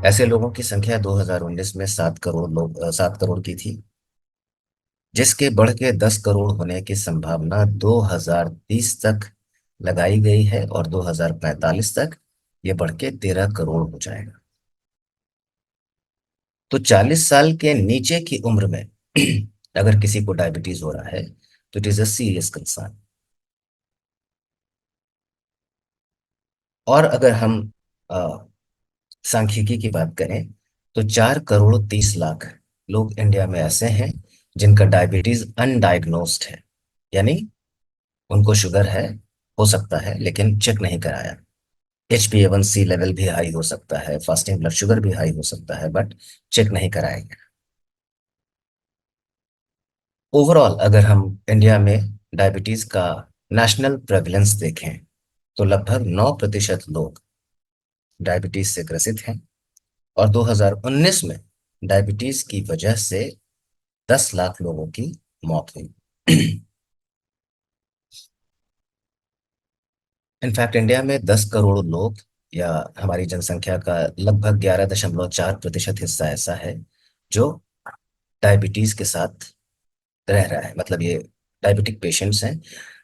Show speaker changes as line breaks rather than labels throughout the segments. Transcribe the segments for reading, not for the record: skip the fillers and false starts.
ऐसे लोगों की संख्या 2019 में 7 करोड़ की थी, जिसके बढ़ के 10 करोड़ होने की संभावना 2030 तक लगाई गई है, और 2045 तक ये बढ़ के 13 करोड़ हो जाएगा। तो 40 साल के नीचे की उम्र में अगर किसी को डायबिटीज हो रहा है तो it is a serious concern. और अगर हम अ, सांख्यिकी की बात करें तो 4 करोड़ 30 लाख लोग इंडिया में ऐसे हैं जिनका डायबिटीज अनडायग्नोस्ड है, यानी उनको शुगर है, हो सकता है, लेकिन चेक नहीं कराया। HbA1c लेवल भी हाई हो सकता है, फास्टिंग ब्लड शुगर भी हाई हो सकता है, बट चेक नहीं कराया गया। ओवरऑल अगर हम इंडिया में डायबिटीज का नेशनल प्रेवलेंस देखें तो लगभग 9% लोग डायबिटीज से ग्रसित हैं, और 2019 में डायबिटीज की वजह से 10 लाख लोगों की मौत हुई। इनफैक्ट इंडिया में 10 करोड़ लोग, या हमारी जनसंख्या का लगभग 11.4% हिस्सा ऐसा है जो डायबिटीज के साथ रह रहा है, मतलब ये डायबिटिक पेशेंट्स हैं।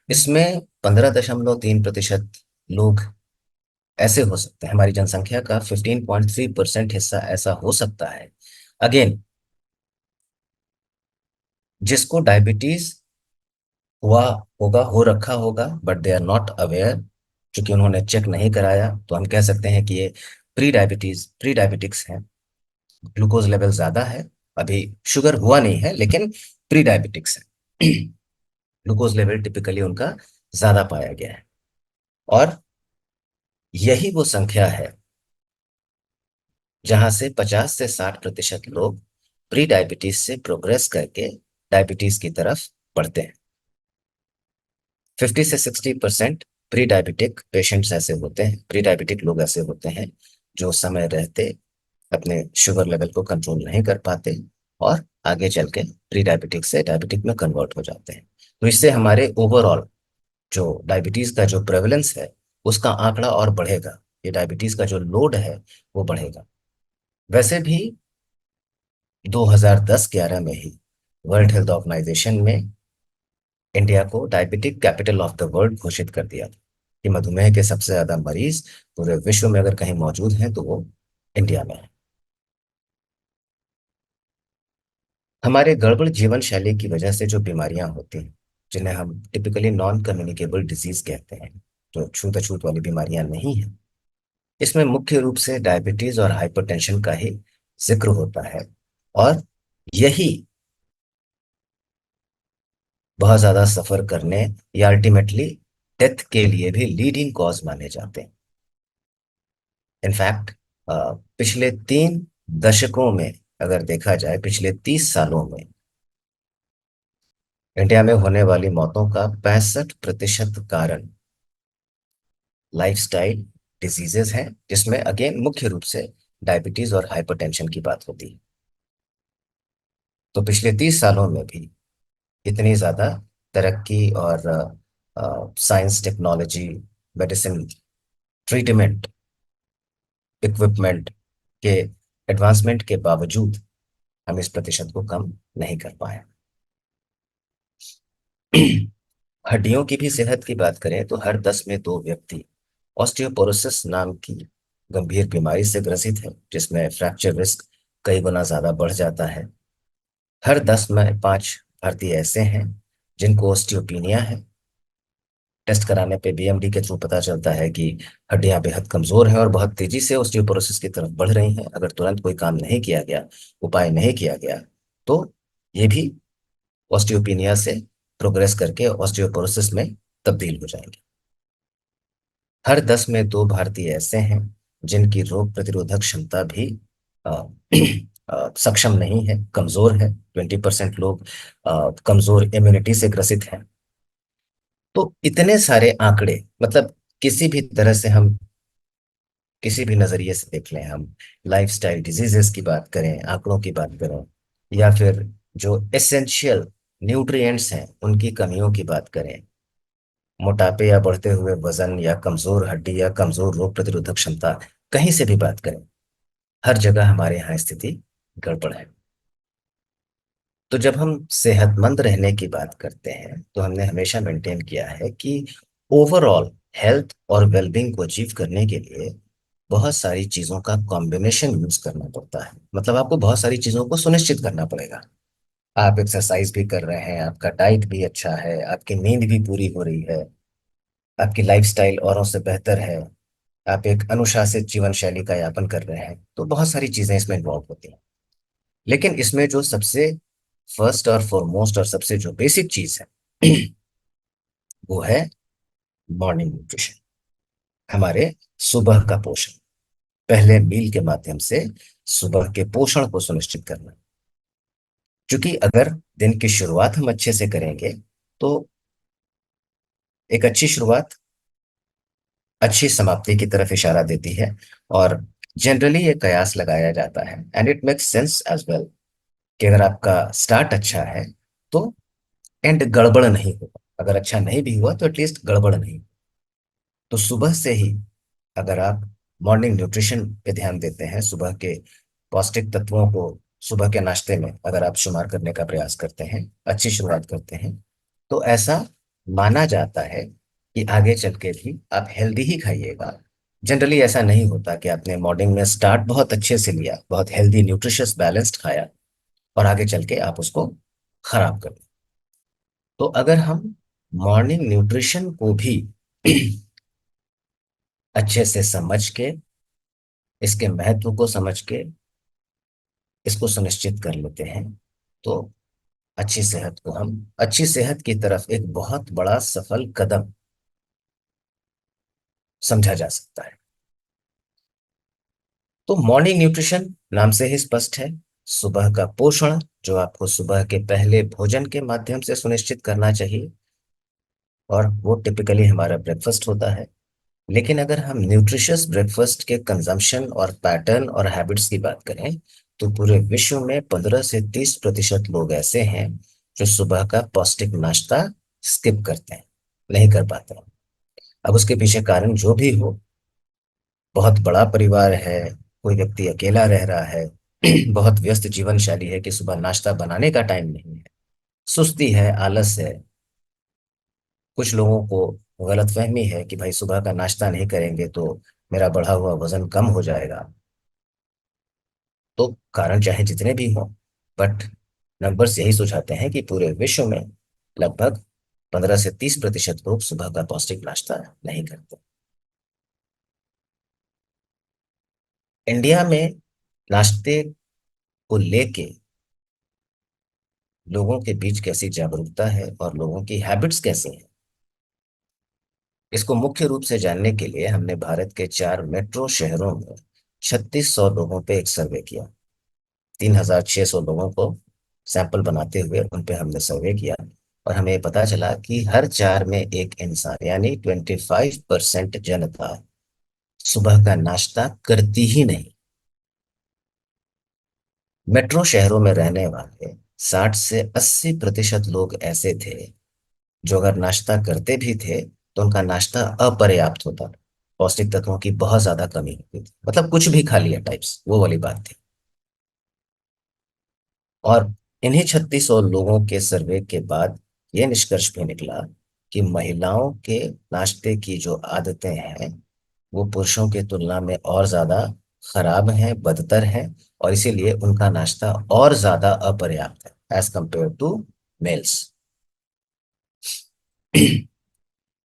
इसमें 15.3% लोग ऐसे हो सकते हैं, हमारी जनसंख्या का 15.3% हिस्सा ऐसा हो सकता है, अगेन, जिसको डायबिटीज हुआ होगा, हो रखा होगा, but they are not aware, क्योंकि उन्होंने चेक नहीं कराया। तो हम कह सकते हैं कि ये प्री डायबिटिक्स हैं। ग्लूकोज लेवल ज्यादा है, अभी शुगर हुआ नहीं है, लेकिन प्री डायबिटिक्स है। ग्लूकोज लेवल टिपिकली उनका ज्यादा पाया गया है, और यही वो संख्या है जहां से 50 से 60% लोग प्री डायबिटीज से प्रोग्रेस करके डायबिटीज की तरफ बढ़ते हैं। 50 से 60% प्री डायबिटिक पेशेंट्स ऐसे होते हैं, प्री डायबिटिक लोग ऐसे होते हैं जो समय रहते अपने शुगर लेवल को कंट्रोल नहीं कर पाते, और आगे चल के प्री डायबिटिक से डायबिटिक में कन्वर्ट हो जाते हैं। तो इससे हमारे ओवरऑल जो डायबिटीज का जो प्रेवलेंस है उसका आंकड़ा और बढ़ेगा, ये डायबिटीज का जो लोड है वो बढ़ेगा। वैसे भी 2010-11 में ही वर्ल्ड हेल्थ ऑर्गेनाइजेशन में इंडिया को diabetic capital of the world घोषित कर दिया था, कि मधुमेह के सबसे ज्यादा मरीज पूरे विश्व में अगर कहीं मौजूद हैं तो वो इंडिया में है। हमारे गड़बड़ जीवन शैली की वजह से जो बीमारियां होती हैं, जिन्हें हम टिपिकली नॉन कम्युनिकेबल डिजीज कहते हैं, जो छूत अछूत वाली बीमारियां नहीं है, इसमें मुख्य रूप से डायबिटीज और हाइपरटेंशन का ही जिक्र होता है, और यही बहुत ज्यादा सफर करने या अल्टीमेटली डेथ के लिए भी लीडिंग कॉज माने जाते हैं। इनफैक्ट पिछले 3 दशकों में अगर देखा जाए, पिछले 30 सालों में इंडिया में होने वाली मौतों का 65% कारण लाइफस्टाइल डिजीजेस हैं, जिसमें अगेन मुख्य रूप से डायबिटीज और हाइपरटेंशन की बात होती है। तो पिछले 30 सालों में भी इतनी ज्यादा तरक्की और science, technology, medicine, treatment, equipment के एडवांसमेंट के बावजूद हम इस प्रतिशत को कम नहीं कर पाए। हड्डियों की भी सेहत की बात करें तो हर 10 में 2 व्यक्ति ऑस्टियोपोरोसिस नाम की गंभीर बीमारी से ग्रसित है, जिसमें फ्रैक्चर रिस्क कई गुना ज्यादा बढ़ जाता है। हर 10 में 5 भारतीय ऐसे हैं जिनको ऑस्टियोपिनिया है। टेस्ट कराने पे BMD के थ्रू पता चलता है कि हड्डियां बेहद कमजोर हैं और बहुत तेजी से ऑस्टियोपोरोसिस की तरफ बढ़ रही हैं। अगर तुरंत कोई काम नहीं किया गया, उपाय नहीं किया गया, तो ये भी ऑस्टियोपिनिया से प्रोग्रेस करके ऑस्टियोपोरोसिस में तब्दील हो जाएंगे। हर 10 में 2 भारतीय ऐसे हैं जिनकी रोग प्रतिरोधक क्षमता भी अ, सक्षम नहीं है, कमजोर है। 20% लोग कमजोर इम्यूनिटी से ग्रसित हैं। तो इतने सारे आंकड़े, मतलब किसी भी तरह से हम, किसी भी नजरिए से देख लें, हम लाइफस्टाइल डिजीजेस की बात करें, आंकड़ों की बात करें, या फिर जो एसेंशियल न्यूट्रिएंट्स हैं उनकी कमियों की बात करें, मोटापे या बढ़ते हुए वजन या कमजोर हड्डी या कमजोर रोग प्रतिरोधक क्षमता, कहीं से भी बात करें, हर जगह हमारे यहाँ स्थिति गड़बड़ है। तो जब हम सेहतमंद रहने की बात करते हैं तो हमने हमेशा मेंटेन किया है कि ओवरऑल हेल्थ और वेलबींग को अचीव करने के लिए बहुत सारी चीजों का कॉम्बिनेशन यूज करना पड़ता है। मतलब आपको बहुत सारी चीजों को सुनिश्चित करना पड़ेगा। आप एक्सरसाइज भी कर रहे हैं, आपका डाइट भी अच्छा है, आपकी नींद भी पूरी हो रही है, आपकी लाइफस्टाइल औरों से बेहतर है, आप एक अनुशासित जीवन शैली का यापन कर रहे हैं, तो बहुत सारी चीजें इसमें इन्वॉल्व होती हैं। लेकिन इसमें जो सबसे फर्स्ट और फॉरमोस्ट और सबसे जो बेसिक चीज है वो है मॉर्निंग न्यूट्रिशन। हमारे सुबह का पोषण, पहले मील के माध्यम से सुबह के पोषण को सुनिश्चित करना। क्योंकि अगर दिन की शुरुआत हम अच्छे से करेंगे तो एक अच्छी शुरुआत अच्छी समाप्ति की तरफ इशारा देती है। और जनरली ये कयास लगाया जाता है and it makes sense as well कि अगर आपका स्टार्ट अच्छा है तो एंड गड़बड़ नहीं होगा। अगर अच्छा नहीं भी हुआ तो एटलीस्ट गड़बड़ नहीं। तो सुबह से ही अगर आप मॉर्निंग न्यूट्रिशन पे ध्यान देते हैं, सुबह के पौष्टिक तत्वों को सुबह के नाश्ते में अगर आप शुमार करने का प्रयास करते हैं, अच्छी शुरुआत करते हैं, तो ऐसा माना जाता है कि आगे चल के भी आप हेल्दी ही खाइएगा। जनरली ऐसा नहीं होता कि आपने मॉर्निंग में स्टार्ट बहुत अच्छे से लिया, बहुत हेल्दी न्यूट्रिशियस बैलेंस्ड खाया और आगे चल के आप उसको खराब कर दें। तो अगर हम मॉर्निंग न्यूट्रिशन को भी अच्छे से समझ के, इसके महत्व को समझ के इसको सुनिश्चित कर लेते हैं तो अच्छी सेहत की तरफ एक बहुत बड़ा सफल कदम समझा जा सकता है। तो मॉर्निंग न्यूट्रिशन नाम से ही स्पष्ट है, सुबह का पोषण जो आपको सुबह के पहले भोजन के माध्यम से सुनिश्चित करना चाहिए, और वो टिपिकली हमारा ब्रेकफास्ट होता है। लेकिन अगर हम न्यूट्रिशियस ब्रेकफास्ट के कंजम्पशन और पैटर्न और हैबिट्स की बात करें तो पूरे विश्व में 15 से 30% लोग ऐसे हैं जो सुबह का पौष्टिक नाश्ता स्किप करते हैं, नहीं कर पाते हैं। अब उसके पीछे कारण जो भी हो, बहुत बड़ा परिवार है, कोई व्यक्ति अकेला रह रहा है, बहुत व्यस्त जीवन शैली है कि सुबह नाश्ता बनाने का टाइम नहीं है, सुस्ती है, आलस है, कुछ लोगों को गलतफहमी है कि भाई सुबह का नाश्ता नहीं करेंगे तो मेरा बढ़ा हुआ वजन कम हो जाएगा। तो कारण चाहे जितने भी हों, बट नंबर्स यही सुझाते हैं कि पूरे विश्व में लगभग 15 से 30% लोग सुबह का पौष्टिक नाश्ता नहीं करते। इंडिया में नाश्ते को लेके लोगों के बीच कैसी जागरूकता है और लोगों की हैबिट्स कैसी हैं, इसको मुख्य रूप से जानने के लिए हमने भारत के 4 मेट्रो शहरों में 3600 लोगों पे एक सर्वे किया। 3600 लोगों को सैंपल बनाते हुए उन पे हमने सर्वे किया और हमें पता चला कि हर 4 में एक इंसान यानी 25% जनता सुबह का नाश्ता करती ही नहीं। मेट्रो शहरों में रहने वाले 60 से 80% लोग ऐसे थे जो अगर नाश्ता करते भी थे तो उनका नाश्ता अपर्याप्त होता, पौष्टिक तत्वों की बहुत ज्यादा कमी होती थी, मतलब कुछ भी खा लिया टाइप्स, वो वाली बात थी। और इन्हीं 3600 लोगों के सर्वे के बाद ये निष्कर्ष भी निकला कि महिलाओं के नाश्ते की जो आदतें हैं वो पुरुषों की तुलना में और ज्यादा खराब हैं, बदतर हैं, और इसीलिए उनका नाश्ता और ज्यादा अपर्याप्त है एज कंपेयर टू मेल्स।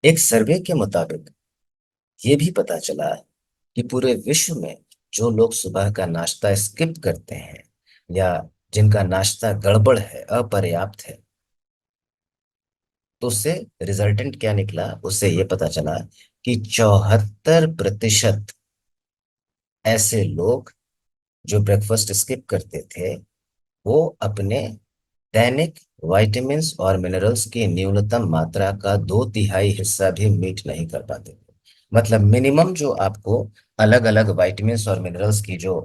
एक सर्वे के मुताबिक ये भी पता चला कि पूरे विश्व में जो लोग सुबह का नाश्ता स्किप करते हैं या जिनका नाश्ता गड़बड़ है, अपर्याप्त है, तो उससे रिजल्टेंट क्या निकला, उससे ये पता चला कि 74% ऐसे लोग जो ब्रेकफास्ट स्किप करते थे वो अपने दैनिक विटामिन्स और मिनरल्स की न्यूनतम मात्रा का 2/3 हिस्सा भी मीट नहीं कर पाते थे। मतलब मिनिमम जो आपको अलग अलग विटामिन्स और मिनरल्स की जो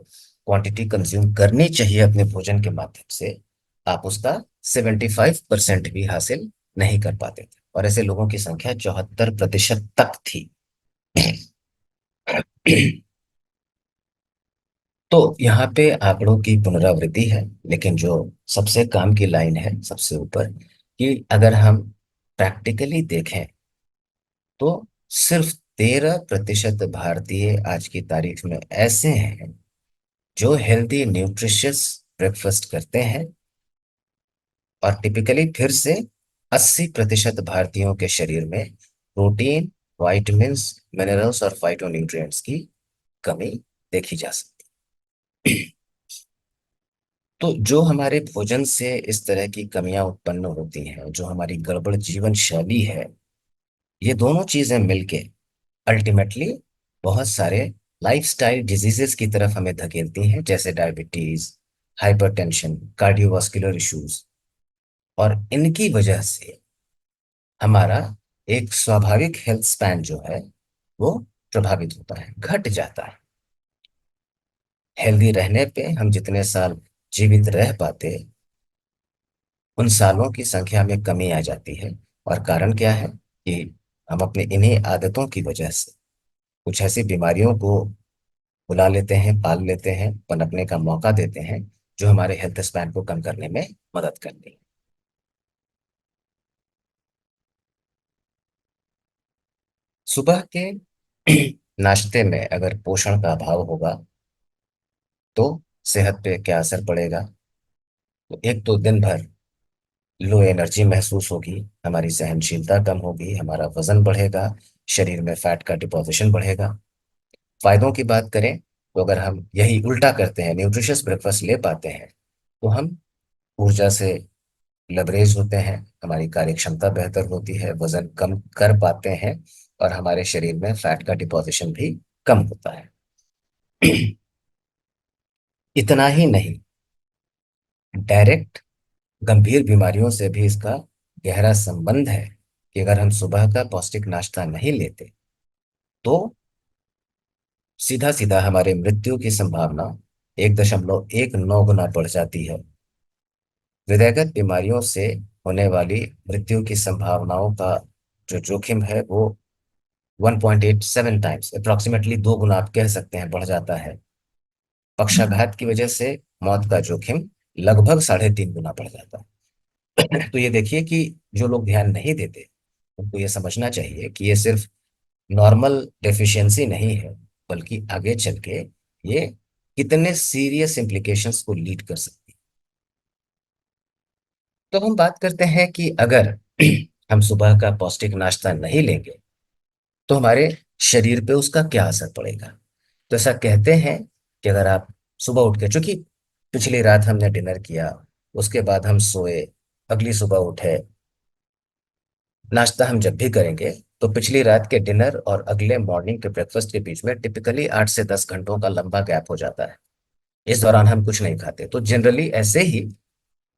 क्वांटिटी कंज्यूम करनी चाहिए अपने भोजन के माध्यम से, आप उसका 75% भी हासिल नहीं कर पाते थे, और ऐसे लोगों की संख्या 74% तक थी। तो यहाँ पे आंकड़ों की पुनरावृत्ति है, लेकिन जो सबसे काम की लाइन है सबसे ऊपर, कि अगर हम प्रैक्टिकली देखें तो सिर्फ 13% भारतीय आज की तारीख में ऐसे हैं जो हेल्दी न्यूट्रिशियस ब्रेकफास्ट करते हैं। और टिपिकली फिर से 80% भारतीयों के शरीर में प्रोटीन, वाइटमिन्स, मिनरल्स और फाइटोन्यूट्रिएंट्स की कमी देखी जा सकती है। तो जो हमारे भोजन से इस तरह की कमियां उत्पन्न होती हैं, जो हमारी गड़बड़ जीवन शैली है, ये दोनों चीजें मिलके अल्टीमेटली बहुत सारे लाइफस्टाइल डिजीजेस की तरफ हमें धकेलती हैं, जैसे डायबिटीज, हाइपरटेंशन, कार्डियोवास्कुलर इश्यूज। और इनकी वजह से हमारा एक स्वाभाविक हेल्थ स्पैन जो है वो प्रभावित होता है, घट जाता है। हेल्दी रहने पे हम जितने साल जीवित रह पाते, उन सालों की संख्या में कमी आ जाती है। और कारण क्या है कि हम अपने इन्हीं आदतों की वजह से कुछ ऐसी बीमारियों को बुला लेते हैं, पाल लेते हैं, पनपने का मौका देते हैं, जो हमारे हेल्थ स्पैन को कम करने में मदद करती है। सुबह के नाश्ते में अगर पोषण का अभाव होगा तो सेहत पे क्या असर पड़ेगा? तो एक तो दिन भर लो एनर्जी महसूस होगी, हमारी सहनशीलता कम होगी, हमारा वजन बढ़ेगा, शरीर में फैट का डिपॉजिशन बढ़ेगा। फायदों की बात करें तो अगर हम यही उल्टा करते हैं, न्यूट्रिशियस ब्रेकफास्ट ले पाते हैं, तो हम ऊर्जा से लबरेज होते हैं, हमारी कार्य क्षमता बेहतर होती है, वजन कम कर पाते हैं, और हमारे शरीर में फैट का डिपॉजिशन भी कम होता है। इतना ही नहीं, डायरेक्ट गंभीर बीमारियों से भी इसका गहरा संबंध है कि अगर हम सुबह का पौष्टिक नाश्ता नहीं लेते तो सीधा सीधा हमारे मृत्यु की संभावना 1.19 गुना बढ़ जाती है। हृदयगत बीमारियों से होने वाली मृत्यु की संभावनाओं का जो जोखिम है वो 1.87 टाइम्स, अप्रोक्सीमेटली 2 गुना आप कह सकते हैं, बढ़ जाता है। पक्षाघात की वजह से मौत का जोखिम लगभग 3.5 गुना बढ़ जाता है। तो ये देखिए कि जो लोग ध्यान नहीं देते उनको ये समझना चाहिए कि ये सिर्फ नॉर्मल डेफिशिएंसी नहीं है, बल्कि आगे चल के ये कितने सीरियस इंप्लीकेशंस को लीड कर सकती है। तो हम बात करते हैं कि अगर हम सुबह का पौष्टिक नाश्ता नहीं लेंगे तो हमारे शरीर पे उसका क्या असर पड़ेगा। तो ऐसा कहते हैं कि अगर आप सुबह उठ के, चूंकि पिछली रात हमने डिनर किया, उसके बाद हम सोए, अगली सुबह उठे, नाश्ता हम जब भी करेंगे तो पिछली रात के डिनर और अगले मॉर्निंग के ब्रेकफास्ट के बीच में टिपिकली 8 से 10 घंटों का लंबा गैप हो जाता है। इस दौरान हम कुछ नहीं खाते, तो जनरली ऐसे ही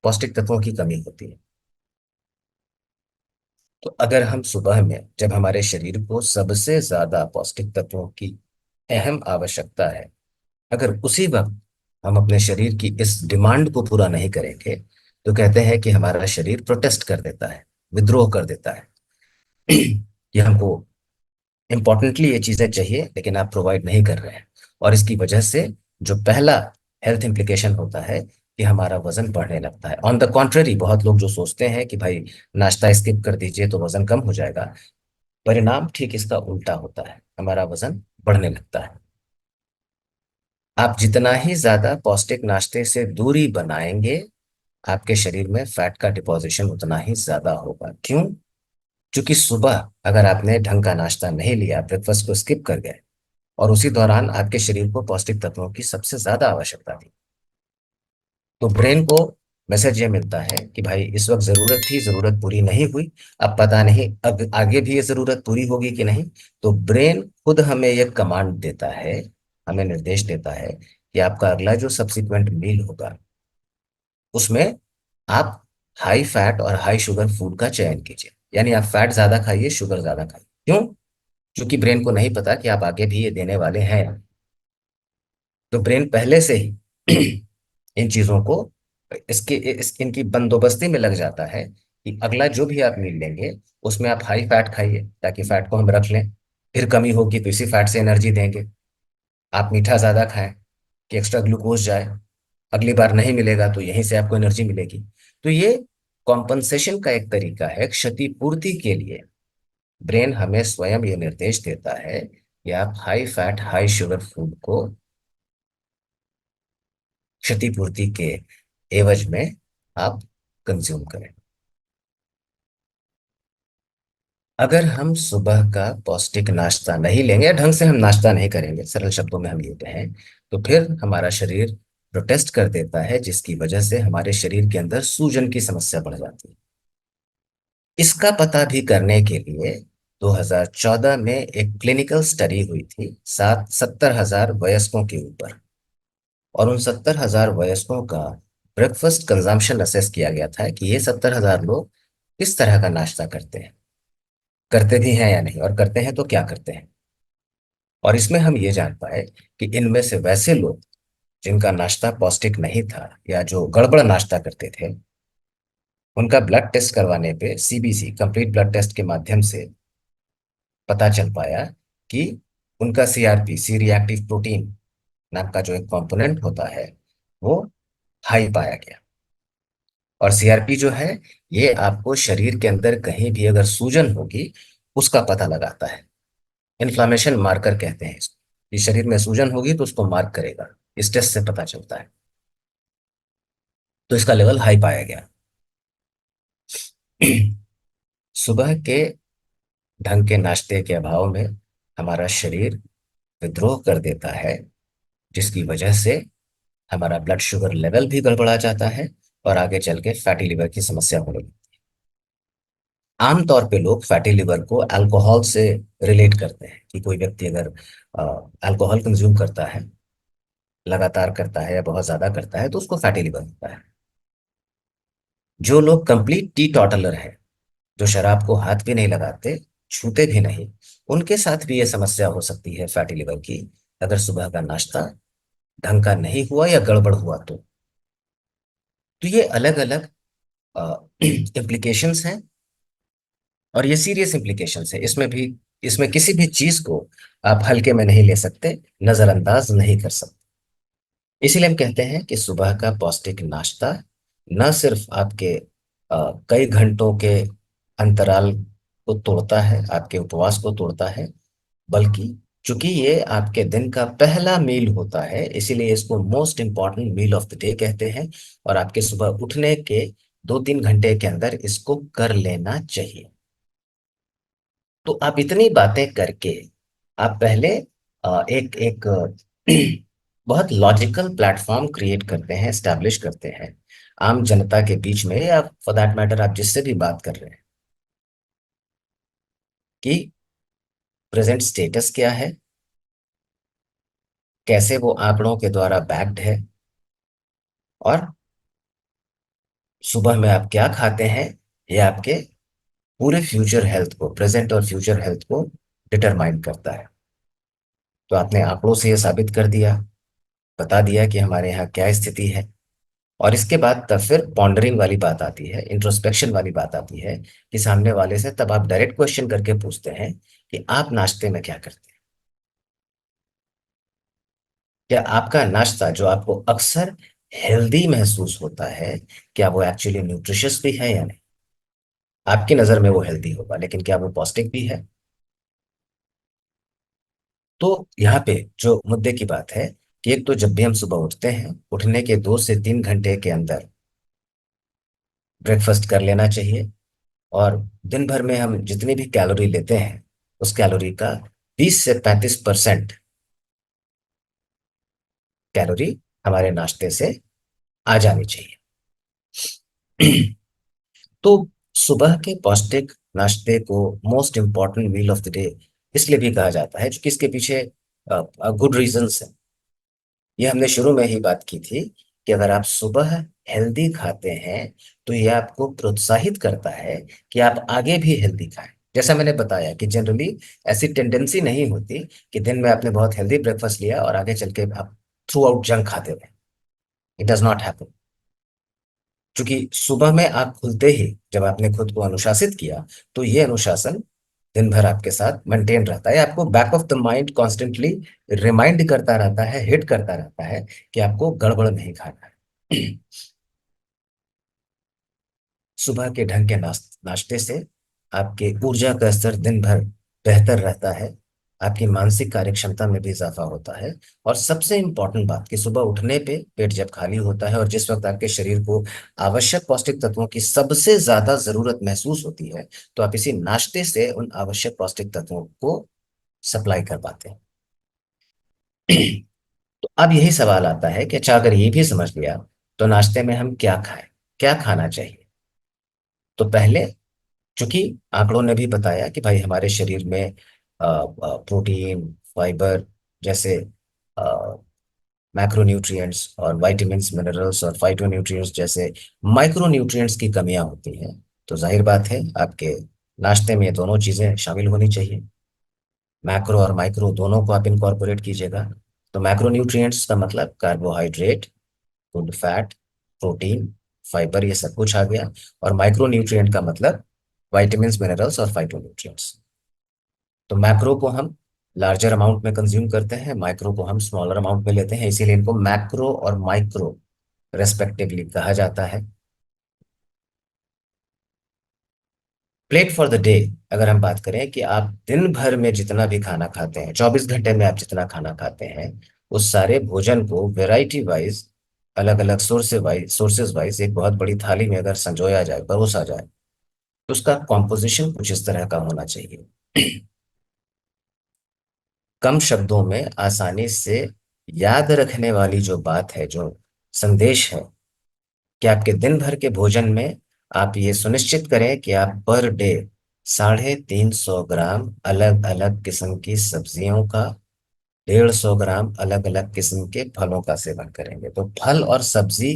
पौष्टिक तत्वों की कमी होती है। तो अगर हम सुबह में, जब हमारे शरीर को सबसे ज्यादा पौष्टिक तत्वों की अहम आवश्यकता है, अगर उसी वक्त हम अपने शरीर की इस डिमांड को पूरा नहीं करेंगे, तो कहते हैं कि हमारा शरीर प्रोटेस्ट कर देता है, विद्रोह कर देता है कि हमको इंपॉर्टेंटली ये चीजें चाहिए लेकिन आप प्रोवाइड नहीं कर रहे हैं। और इसकी वजह से जो पहला हेल्थ इंप्लीकेशन होता है कि हमारा वजन बढ़ने लगता है। ऑन द कॉन्ट्ररी, बहुत लोग जो सोचते हैं कि भाई नाश्ता स्किप कर दीजिए तो वजन कम हो जाएगा, परिणाम ठीक इसका उल्टा होता है, हमारा वजन बढ़ने लगता है। आप जितना ही ज्यादा पौष्टिक नाश्ते से दूरी बनाएंगे, आपके शरीर में फैट का डिपॉजिशन उतना ही ज्यादा होगा। क्यों? क्योंकि सुबह अगर आपने ढंग का नाश्ता नहीं लिया, ब्रेकफास्ट को स्किप कर गए, और उसी दौरान आपके शरीर को पौष्टिक तत्वों की सबसे ज्यादा आवश्यकता थी, तो ब्रेन को मैसेज ये मिलता है कि भाई इस वक्त जरूरत थी, जरूरत पूरी नहीं हुई, अब पता नहीं अब आगे भी ये जरूरत पूरी होगी कि नहीं। तो ब्रेन खुद हमें ये कमांड देता है, हमें निर्देश देता है कि आपका अगला जो सब्सिक्वेंट मील होगा उसमें आप हाई फैट और हाई शुगर फूड का चयन कीजिए। यानी आप फैट ज्यादा खाइए, शुगर ज्यादा खाइए। क्यों? क्योंकि ब्रेन को नहीं पता कि आप आगे भी ये देने वाले हैं। तो ब्रेन पहले से ही इन चीजों को, इनकी बंदोबस्ती में लग जाता है कि अगला जो भी आप मील लेंगे उसमें आप हाई फैट खाइए, ताकि फैट को हम रख लें, फिर कमी होगी तो इसी फैट से एनर्जी देंगे। आप मीठा ज्यादा खाएं, कि एक्स्ट्रा ग्लूकोज जाए, अगली बार नहीं मिलेगा तो यहीं से आपको एनर्जी मिलेगी। तो ये कॉम्पनसेशन का एक तरीका है, क्षतिपूर्ति के लिए ब्रेन हमें स्वयं ये निर्देश देता है कि आप high fat high sugar food को क्षतिपूर्ति के एवज में आप कंज्यूम करें। अगर हम सुबह का पौष्टिक नाश्ता नहीं लेंगे या ढंग से हम नाश्ता नहीं करेंगे, सरल शब्दों में हम ये कहें, तो फिर हमारा शरीर प्रोटेस्ट कर देता है, जिसकी वजह से हमारे शरीर के अंदर सूजन की समस्या बढ़ जाती है। इसका पता भी करने के लिए 2014 में एक क्लिनिकल स्टडी हुई थी 70,000 वयस्कों के ऊपर, और उन 70,000 वयस्कों का ब्रेकफास्ट कंजम्पशन असेस किया गया था कि ये 70,000 लोग किस तरह का नाश्ता करते हैं, करते भी हैं या नहीं, और करते हैं तो क्या करते हैं। और इसमें हम ये जान पाए कि इनमें से वैसे लोग जिनका नाश्ता पौष्टिक नहीं था या जो गड़बड़ नाश्ता करते थे, उनका ब्लड टेस्ट करवाने पे सीबीसी कंप्लीट ब्लड टेस्ट के माध्यम से पता चल पाया कि उनका सीआरपी, सी रिएक्टिव प्रोटीन नाम का जो एक कंपोनेंट होता है, वो हाई पाया गया। और सीआरपी जो है, ये आपको शरीर के अंदर कहीं भी अगर सूजन होगी उसका पता लगाता है। इन्फ्लामेशन मार्कर कहते हैं इसको, कि शरीर में सूजन होगी तो उसको मार्क करेगा, इस टेस्ट से पता चलता है। तो इसका लेवल हाई पाया गया। सुबह के ढंग के नाश्ते के अभाव में हमारा शरीर विद्रोह कर देता है, जिसकी वजह से हमारा ब्लड शुगर लेवल भी गड़बड़ा जाता है और आगे चल के फैटी लिवर की समस्या होने लगती है। आमतौर पे लोग फैटी लिवर को अल्कोहल से रिलेट करते हैं, कि कोई व्यक्ति अगर अल्कोहल कंज्यूम करता है, लगातार करता है या बहुत ज्यादा करता है, तो उसको फैटी लिवर होता है। जो लोग कंप्लीट टी टॉटलर हैं, जो शराब को हाथ भी नहीं लगाते, छूते भी नहीं, उनके साथ भी ये समस्या हो सकती है फैटी लिवर की, अगर सुबह का नाश्ता ढंग का नहीं हुआ या गड़बड़ हुआ तो ये अलग अलग इम्प्लीकेशंस हैं, और ये सीरियस इम्प्लीकेशंस है। इसमें भी, इसमें किसी भी चीज को आप हल्के में नहीं ले सकते, नजरअंदाज नहीं कर सकते। इसीलिए हम कहते हैं कि सुबह का पौष्टिक नाश्ता न सिर्फ आपके कई घंटों के अंतराल को तोड़ता है, आपके उपवास को तोड़ता है, बल्कि चूंकि ये आपके दिन का पहला मील होता है, इसीलिए इसको most important meal of the day कहते हैं। और आपके सुबह उठने के 2-3 घंटे के अंदर इसको कर लेना चाहिए। तो आप इतनी बातें करके आप पहले एक एक बहुत लॉजिकल प्लेटफॉर्म क्रिएट करते हैं, एस्टैब्लिश करते हैं आम जनता के बीच में, या फॉर दैट मैटर आप जिससे भी बात कर रहे हैं, कि प्रेजेंट स्टेटस क्या है, कैसे वो आंकड़ों के द्वारा बैक्ड है, और सुबह में आप क्या खाते हैं, ये आपके पूरे फ्यूचर हेल्थ को, प्रेजेंट और फ्यूचर हेल्थ को डिटरमाइन करता है। तो आपने आंकड़ों से ये साबित कर दिया, बता दिया कि हमारे यहाँ क्या स्थिति है। और इसके बाद तब फिर पॉन्डरिंग वाली बात आती है, इंट्रोस्पेक्शन वाली बात आती है, कि सामने वाले से तब आप डायरेक्ट क्वेश्चन करके पूछते हैं कि आप नाश्ते में क्या करते हैं। क्या आपका नाश्ता जो आपको अक्सर हेल्दी महसूस होता है, क्या वो एक्चुअली न्यूट्रिशियस भी है या नहीं। आपकी नजर में वो हेल्दी होगा, लेकिन क्या वो पौष्टिक भी है। तो यहाँ पे जो मुद्दे की बात है, कि एक तो जब भी हम सुबह उठते हैं, उठने के 2 से 3 घंटे के अंदर ब्रेकफास्ट कर लेना चाहिए। और दिन भर में हम जितनी भी कैलोरी लेते हैं, उस कैलोरी का 20 से 35% कैलोरी हमारे नाश्ते से आ जानी चाहिए। तो सुबह के पौष्टिक नाश्ते को most important meal of the day इसलिए भी कहा जाता है, क्योंकि इसके पीछे गुड रीजंस है। ये हमने शुरू में ही बात की थी, कि अगर आप सुबह हेल्दी खाते हैं, तो ये आपको प्रोत्साहित करता है कि आप आगे भी हेल्दी खाएं। जैसा मैंने बताया कि जनरली ऐसी टेंडेंसी नहीं होती कि दिन में आपने बहुत हेल्दी ब्रेकफास्ट लिया और आगे चल के आप थ्रू आउट जंक खाते रहे। It does not happen. क्योंकि सुबह में आप खुलते ही जब आपने खुद को अनुशासित किया, तो ये अनुशासन दिन भर आपके साथ मेंटेन रहता है, आपको back of the mind constantly remind करता रहता है, हिट करता रहता है कि आपको गड़बड़ नहीं खाना है। सुबह के ढंग के नाश्ते से आपके ऊर्जा का स्तर दिन भर बेहतर रहता है, आपकी मानसिक कार्यक्षमता में भी इजाफा होता है। और सबसे इंपॉर्टेंट बात कि सुबह उठने पे पेट जब खाली होता है और जिस वक्त आपके शरीर को आवश्यक पौष्टिक तत्वों की सबसे ज्यादा जरूरत महसूस होती है, तो आप इसी नाश्ते से उन आवश्यक पौष्टिक तत्वों को सप्लाई कर पाते हैं। तो अब यही सवाल आता है कि अच्छा, अगर ये भी समझ लिया तो नाश्ते में हम क्या खाएं, क्या खाना चाहिए। तो पहले, चूंकि आंकड़ों ने भी बताया कि भाई हमारे शरीर में प्रोटीन, फाइबर जैसे मैक्रोन्यूट्रिएंट्स और विटामिन्स, मिनरल्स और फाइटोन्यूट्रिएंट्स जैसे माइक्रोन्यूट्रिएंट्स की कमियां होती हैं। तो जाहिर बात है आपके नाश्ते में ये दोनों चीजें शामिल होनी चाहिए। मैक्रो और माइक्रो दोनों को आप इनकॉर्पोरेट कीजिएगा। तो मैक्रोन्यूट्रिएंट्स का मतलब carbohydrate, good fat, protein, fibre, ये सब कुछ आ गया। और माइक्रो न्यूट्रिएंट का मतलब विटामिन्स, मिनरल्स और फाइटोन्यूट्रिएंट्स। तो मैक्रो को हम लार्जर अमाउंट में कंज्यूम करते हैं, माइक्रो को हम स्मॉलर अमाउंट में लेते हैं, इसीलिए इनको मैक्रो और माइक्रो रेस्पेक्टिवली कहा जाता है। प्लेट फॉर द डे, अगर हम बात करें कि आप दिन भर में जितना भी खाना खाते हैं, 24 घंटे में आप जितना खाना खाते हैं, उस सारे भोजन को वेराइटी वाइज, अलग अलग सोर्सेज वाइज एक बहुत बड़ी थाली में अगर संजोया जाए, परोसा जाए, तो उसका कॉम्पोजिशन कुछ इस तरह का होना चाहिए। कम शब्दों में आसानी से याद रखने वाली जो बात है, जो संदेश है, कि आपके दिन भर के भोजन में आप ये सुनिश्चित करें कि आप पर डे 350 ग्राम अलग अलग किस्म की सब्जियों का, 150 ग्राम अलग अलग किस्म के फलों का सेवन करेंगे। तो फल और सब्जी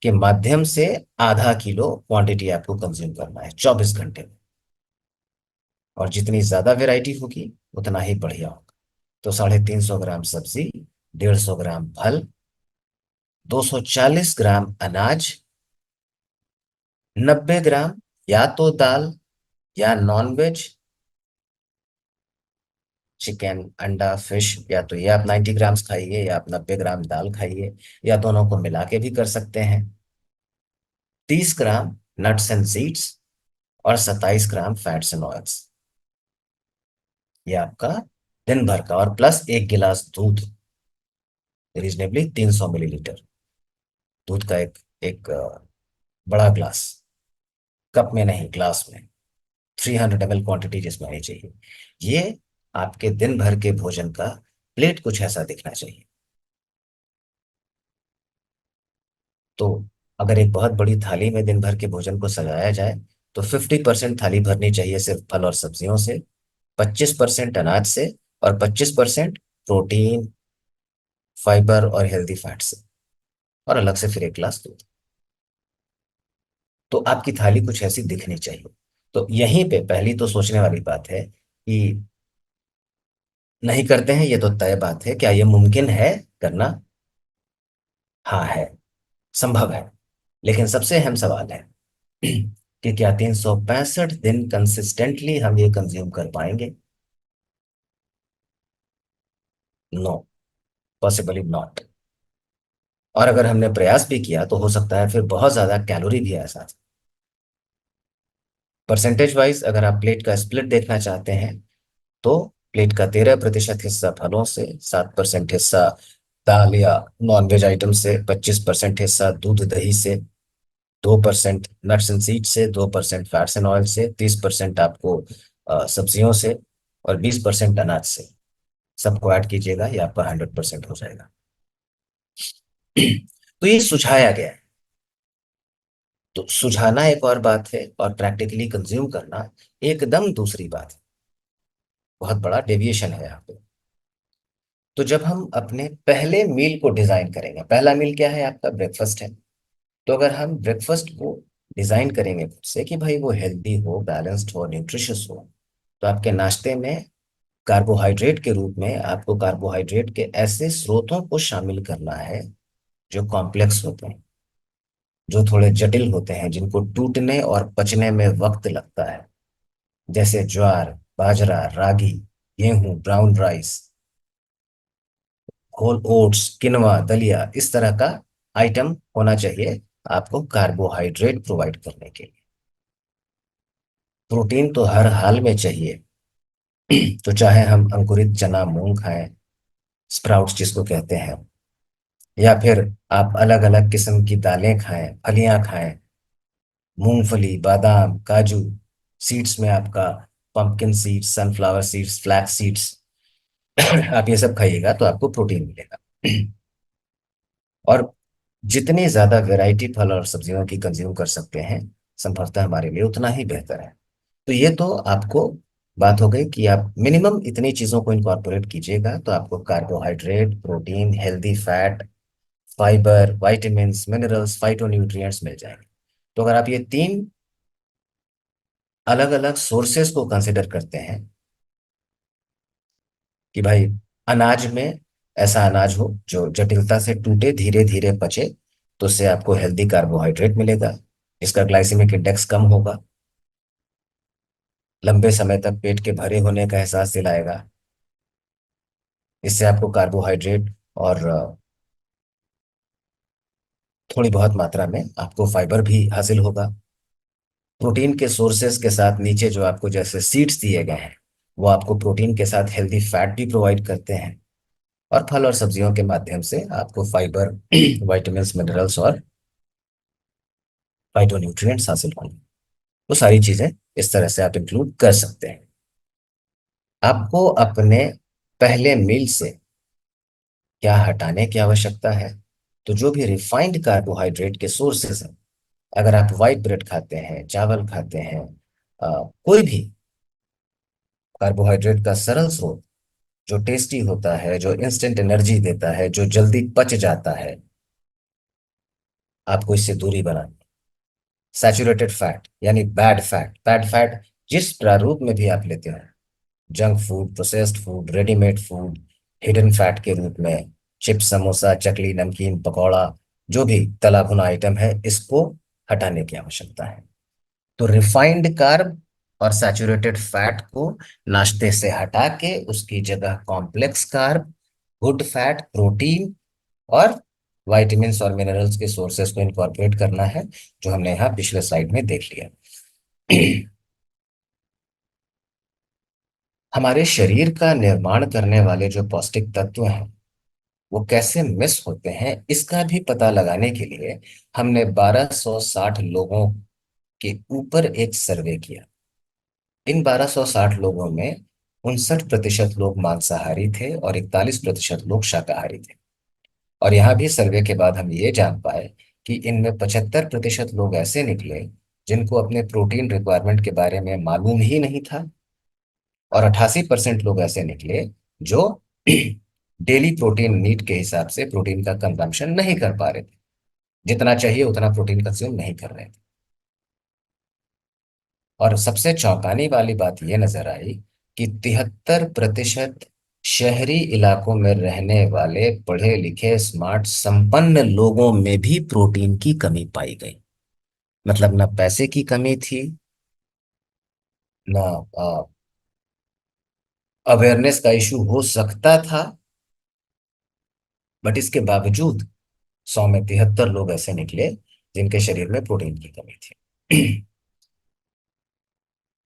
के माध्यम से ½ किलो क्वांटिटी आपको कंज्यूम करना है 24 घंटे में। और जितनी ज्यादा वैरायटी होगी उतना ही बढ़िया होगा। तो 350 ग्राम सब्जी, 150 ग्राम फल, 240 ग्राम अनाज, 90 ग्राम या तो दाल या नॉनवेज, चिकन, अंडा, फिश, या तो ये आप 90 ग्राम्स खाइए या आप 90 ग्राम दाल खाइए, या दोनों को मिला के भी कर सकते हैं। 30 ग्राम नट्स एंड सीड्स और 27 ग्राम फैट्स एंड ऑयल्स। ये आपका दिन भर का, और प्लस 1 गिलास दूध, रीजनेबली 300 मिलीलीटर दूध का एक एक बड़ा ग्लास, कप में नहीं ग्लास में, 300 ml क्वांटिटी जिसमें आनी चाहिए। ये आपके दिन भर के भोजन का प्लेट कुछ ऐसा दिखना चाहिए। तो अगर एक बहुत बड़ी थाली में दिन भर के भोजन को सजाया जाए, तो 50% थाली भरनी चाहिए सिर्फ फल और सब्जियों से, 25% अनाज से, और 25% प्रोटीन, फाइबर और हेल्दी फैट से, और अलग से फिर 1 गिलास दूध। तो आपकी थाली कुछ ऐसी दिखनी चाहिए। तो यहीं पे पहली तो सोचने वाली बात है कि नहीं करते हैं, ये तो तय बात है। क्या ये मुमकिन है करना? हाँ है, संभव है। लेकिन सबसे अहम सवाल है कि क्या 365 दिन कंसिस्टेंटली हम ये कंज्यूम कर पाएंगे? No, possibly not. और अगर हमने प्रयास भी किया तो हो सकता है फिर बहुत ज्यादा कैलोरी भी है साथ। परसेंटेज वाइज अगर आप प्लेट का स्प्लिट देखना चाहते हैं, तो प्लेट का 13% हिस्सा फलों से, 7% हिस्सा दाल या नॉनवेज आइटम से, 25% हिस्सा दूध दही से, 2% नट्स एंड सीड से, 2% फैट्स एंड ऑयल से, 30% आपको सब्जियों से, और 20% अनाज से। सबको ऐड कीजिएगा, ये आपका 100% हो जाएगा। तो ये सुझाया गया है। तो सुझाना एक और बात है और प्रैक्टिकली कंज्यूम करना एकदम दूसरी बात है। बहुत बड़ा डेविएशन है यहाँ पे। तो जब हम अपने पहले मील को डिजाइन करेंगे, पहला मील क्या है आपका? ब्रेकफास्ट है। तो अगर हम ब्रेकफास्ट को डिजाइन करेंगे खुद से कि भाई वो हेल्दी हो, बैलेंस्ड हो, न्यूट्रिशियस हो, तो आपके नाश्ते में कार्बोहाइड्रेट के रूप में आपको कार्बोहाइड्रेट के ऐसे स्रोतों को शामिल करना है जो कॉम्प्लेक्स होते हैं, जो थोड़े जटिल होते हैं, जिनको टूटने और पचने में वक्त लगता है। जैसे ज्वार, बाजरा, रागी, गेहूं, ब्राउन राइस, होल ओट्स, किनवा, दलिया, इस तरह का आइटम होना चाहिए आपको कार्बोहाइड्रेट प्रोवाइड करने के लिए। प्रोटीन तो हर हाल में चाहिए। तो चाहे हम अंकुरित चना, मूंग खाएं, स्प्राउट्स जिसको कहते हैं, या फिर आप अलग अलग किस्म की दालें खाएं, फलियां खाएं, मूंगफली, बादाम, काजू, सीड्स में आपका pumpkin seeds, sunflower seeds, flax seeds, आप ये सब खाइएगा तो आपको प्रोटीन मिलेगा। और जितनी ज्यादा वैरायटी फल और सब्जियों की कंज्यूम कर सकते हैं, संभवतः हमारे लिए उतना ही बेहतर है। तो ये तो आपको बात हो गई कि आप मिनिमम इतनी चीजों को इनकॉर्पोरेट कीजिएगा तो आपको carbohydrate, protein, healthy fat, fibre, vitamins, minerals, phytonutrients मिल जाएंगे। तो अगर आप ये तीन अलग अलग सोर्सेस को कंसिडर करते हैं कि भाई अनाज में ऐसा अनाज हो जो जटिलता से टूटे, धीरे धीरे पचे, तो उससे आपको हेल्दी कार्बोहाइड्रेट मिलेगा, इसका ग्लाइसेमिक इंडेक्स कम होगा, लंबे समय तक पेट के भरे होने का एहसास दिलाएगा, इससे आपको कार्बोहाइड्रेट और थोड़ी बहुत मात्रा में आपको फाइबर भी हासिल होगा। प्रोटीन के सोर्सेस के साथ नीचे जो आपको जैसे सीड्स दिए गए हैं, वो आपको प्रोटीन के साथ हेल्दी फैट भी प्रोवाइड करते हैं। और फल और सब्जियों के माध्यम से आपको फाइबर, विटामिन्स, मिनरल्स और फाइटोन्यूट्रिएंट्स हासिल होंगे। वो सारी चीजें इस तरह से आप इंक्लूड कर सकते हैं। आपको अपने पहले मील से क्या हटाने की आवश्यकता है? तो जो भी रिफाइंड कार्बोहाइड्रेट के सोर्सेस हैं, अगर आप व्हाइट ब्रेड खाते हैं, चावल खाते हैं, कोई भी कार्बोहाइड्रेट का सरल स्रोत जो टेस्टी होता है, जो इंस्टेंट एनर्जी देता है, जो जल्दी पच जाता है, आपको इससे दूरी बनानी। सैचुरेटेड फैट यानी बैड फैट जिस प्रारूप में भी आप लेते हो, junk food, processed food, readymade food, hidden fat के रूप में चिप्स, समोसा, चकली, नमकीन, पकौड़ा, जो भी तला भुना आइटम है, इसको हटाने की आवश्यकता है। तो रिफाइंड कार्ब और सैचुरेटेड फैट को नाश्ते से हटा के उसकी जगह complex carb, good fat, protein और विटामिन्स और मिनरल्स के सोर्सेस को इनकॉर्पोरेट करना है, जो हमने यहाँ पिछले स्लाइड में देख लिया। हमारे शरीर का निर्माण करने वाले जो पौष्टिक तत्व हैं, वो कैसे मिस होते हैं, इसका भी पता लगाने के लिए हमने 1260 लोगों के ऊपर एक सर्वे किया। इन 1260 लोगों में 59% लोग मांसाहारी थे और 41% लोग शाकाहारी थे। और यहाँ भी सर्वे के बाद हम ये जान पाए कि इनमें 75% लोग ऐसे निकले जिनको अपने प्रोटीन रिक्वायरमेंट के बारे में मालूम ही नहीं था, और 88% लोग ऐसे निकले जो डेली प्रोटीन नीड के हिसाब से प्रोटीन का कंजम्पशन नहीं कर पा रहे थे, जितना चाहिए उतना प्रोटीन कंज्यूम नहीं कर रहे थे। और सबसे चौंकाने वाली बात यह नजर आई कि 73% शहरी इलाकों में रहने वाले पढ़े लिखे, स्मार्ट, संपन्न लोगों में भी प्रोटीन की कमी पाई गई। मतलब ना पैसे की कमी थी, ना अवेयरनेस का इशू हो सकता था, बट इसके बावजूद 100 में 73 लोग ऐसे निकले जिनके शरीर में प्रोटीन की कमी थी।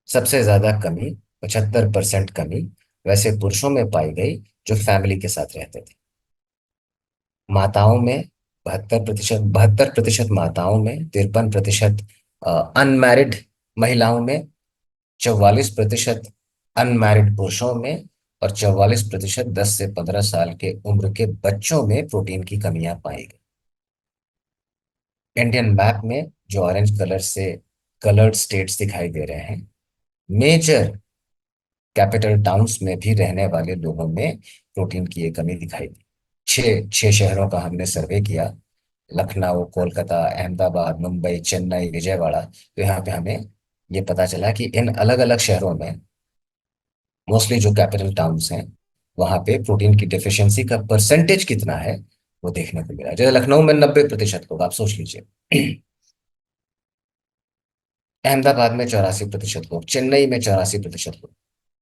सबसे ज्यादा कमी, 75% कमी, वैसे पुरुषों में पाई गई जो फैमिली के साथ रहते थे। माताओं में 72% माताओं में, 53% अनमैरिड महिलाओं में, 44% अनमैरिड पुरुषों में, और 44% 10 से 15 साल के उम्र के बच्चों में प्रोटीन की कमियां पाई गई। इंडियन मैप में जो ऑरेंज कलर से कलर्ड स्टेट्स दिखाई दे रहे हैं, मेजर कैपिटल टाउन्स में भी रहने वाले लोगों में प्रोटीन की ये कमी दिखाई दी। छह छह शहरों का हमने सर्वे किया, लखनऊ, कोलकाता, अहमदाबाद, मुंबई, चेन्नई, विजयवाड़ा। तो यहाँ पे हमें ये पता चला कि इन अलग अलग शहरों में, मोस्टली जो कैपिटल टाउन्स हैं, वहाँ पे प्रोटीन की डिफिशियंसी का परसेंटेज कितना है वो देखने को मिला। जैसे लखनऊ में 90% लोग, आप सोच लीजिए। अहमदाबाद में 84% लोग, चेन्नई में 84% लोग,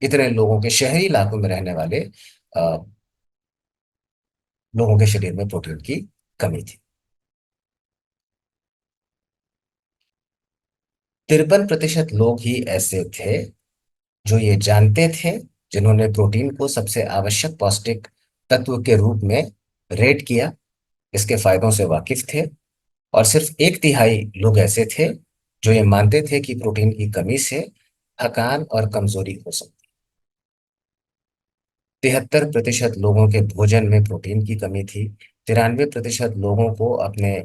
इतने लोगों के, शहरी इलाकों में रहने वाले लोगों के शरीर में प्रोटीन की कमी थी। 53% लोग ही ऐसे थे जो ये जानते थे, जिन्होंने प्रोटीन को सबसे आवश्यक पौष्टिक तत्व के रूप में रेट किया, इसके फायदों से वाकिफ थे। और सिर्फ 1/3 लोग ऐसे थे जो ये मानते थे कि प्रोटीन की कमी से थकान और कमजोरी हो सकती। 73% लोगों के भोजन में प्रोटीन की कमी थी। 93% लोगों को अपने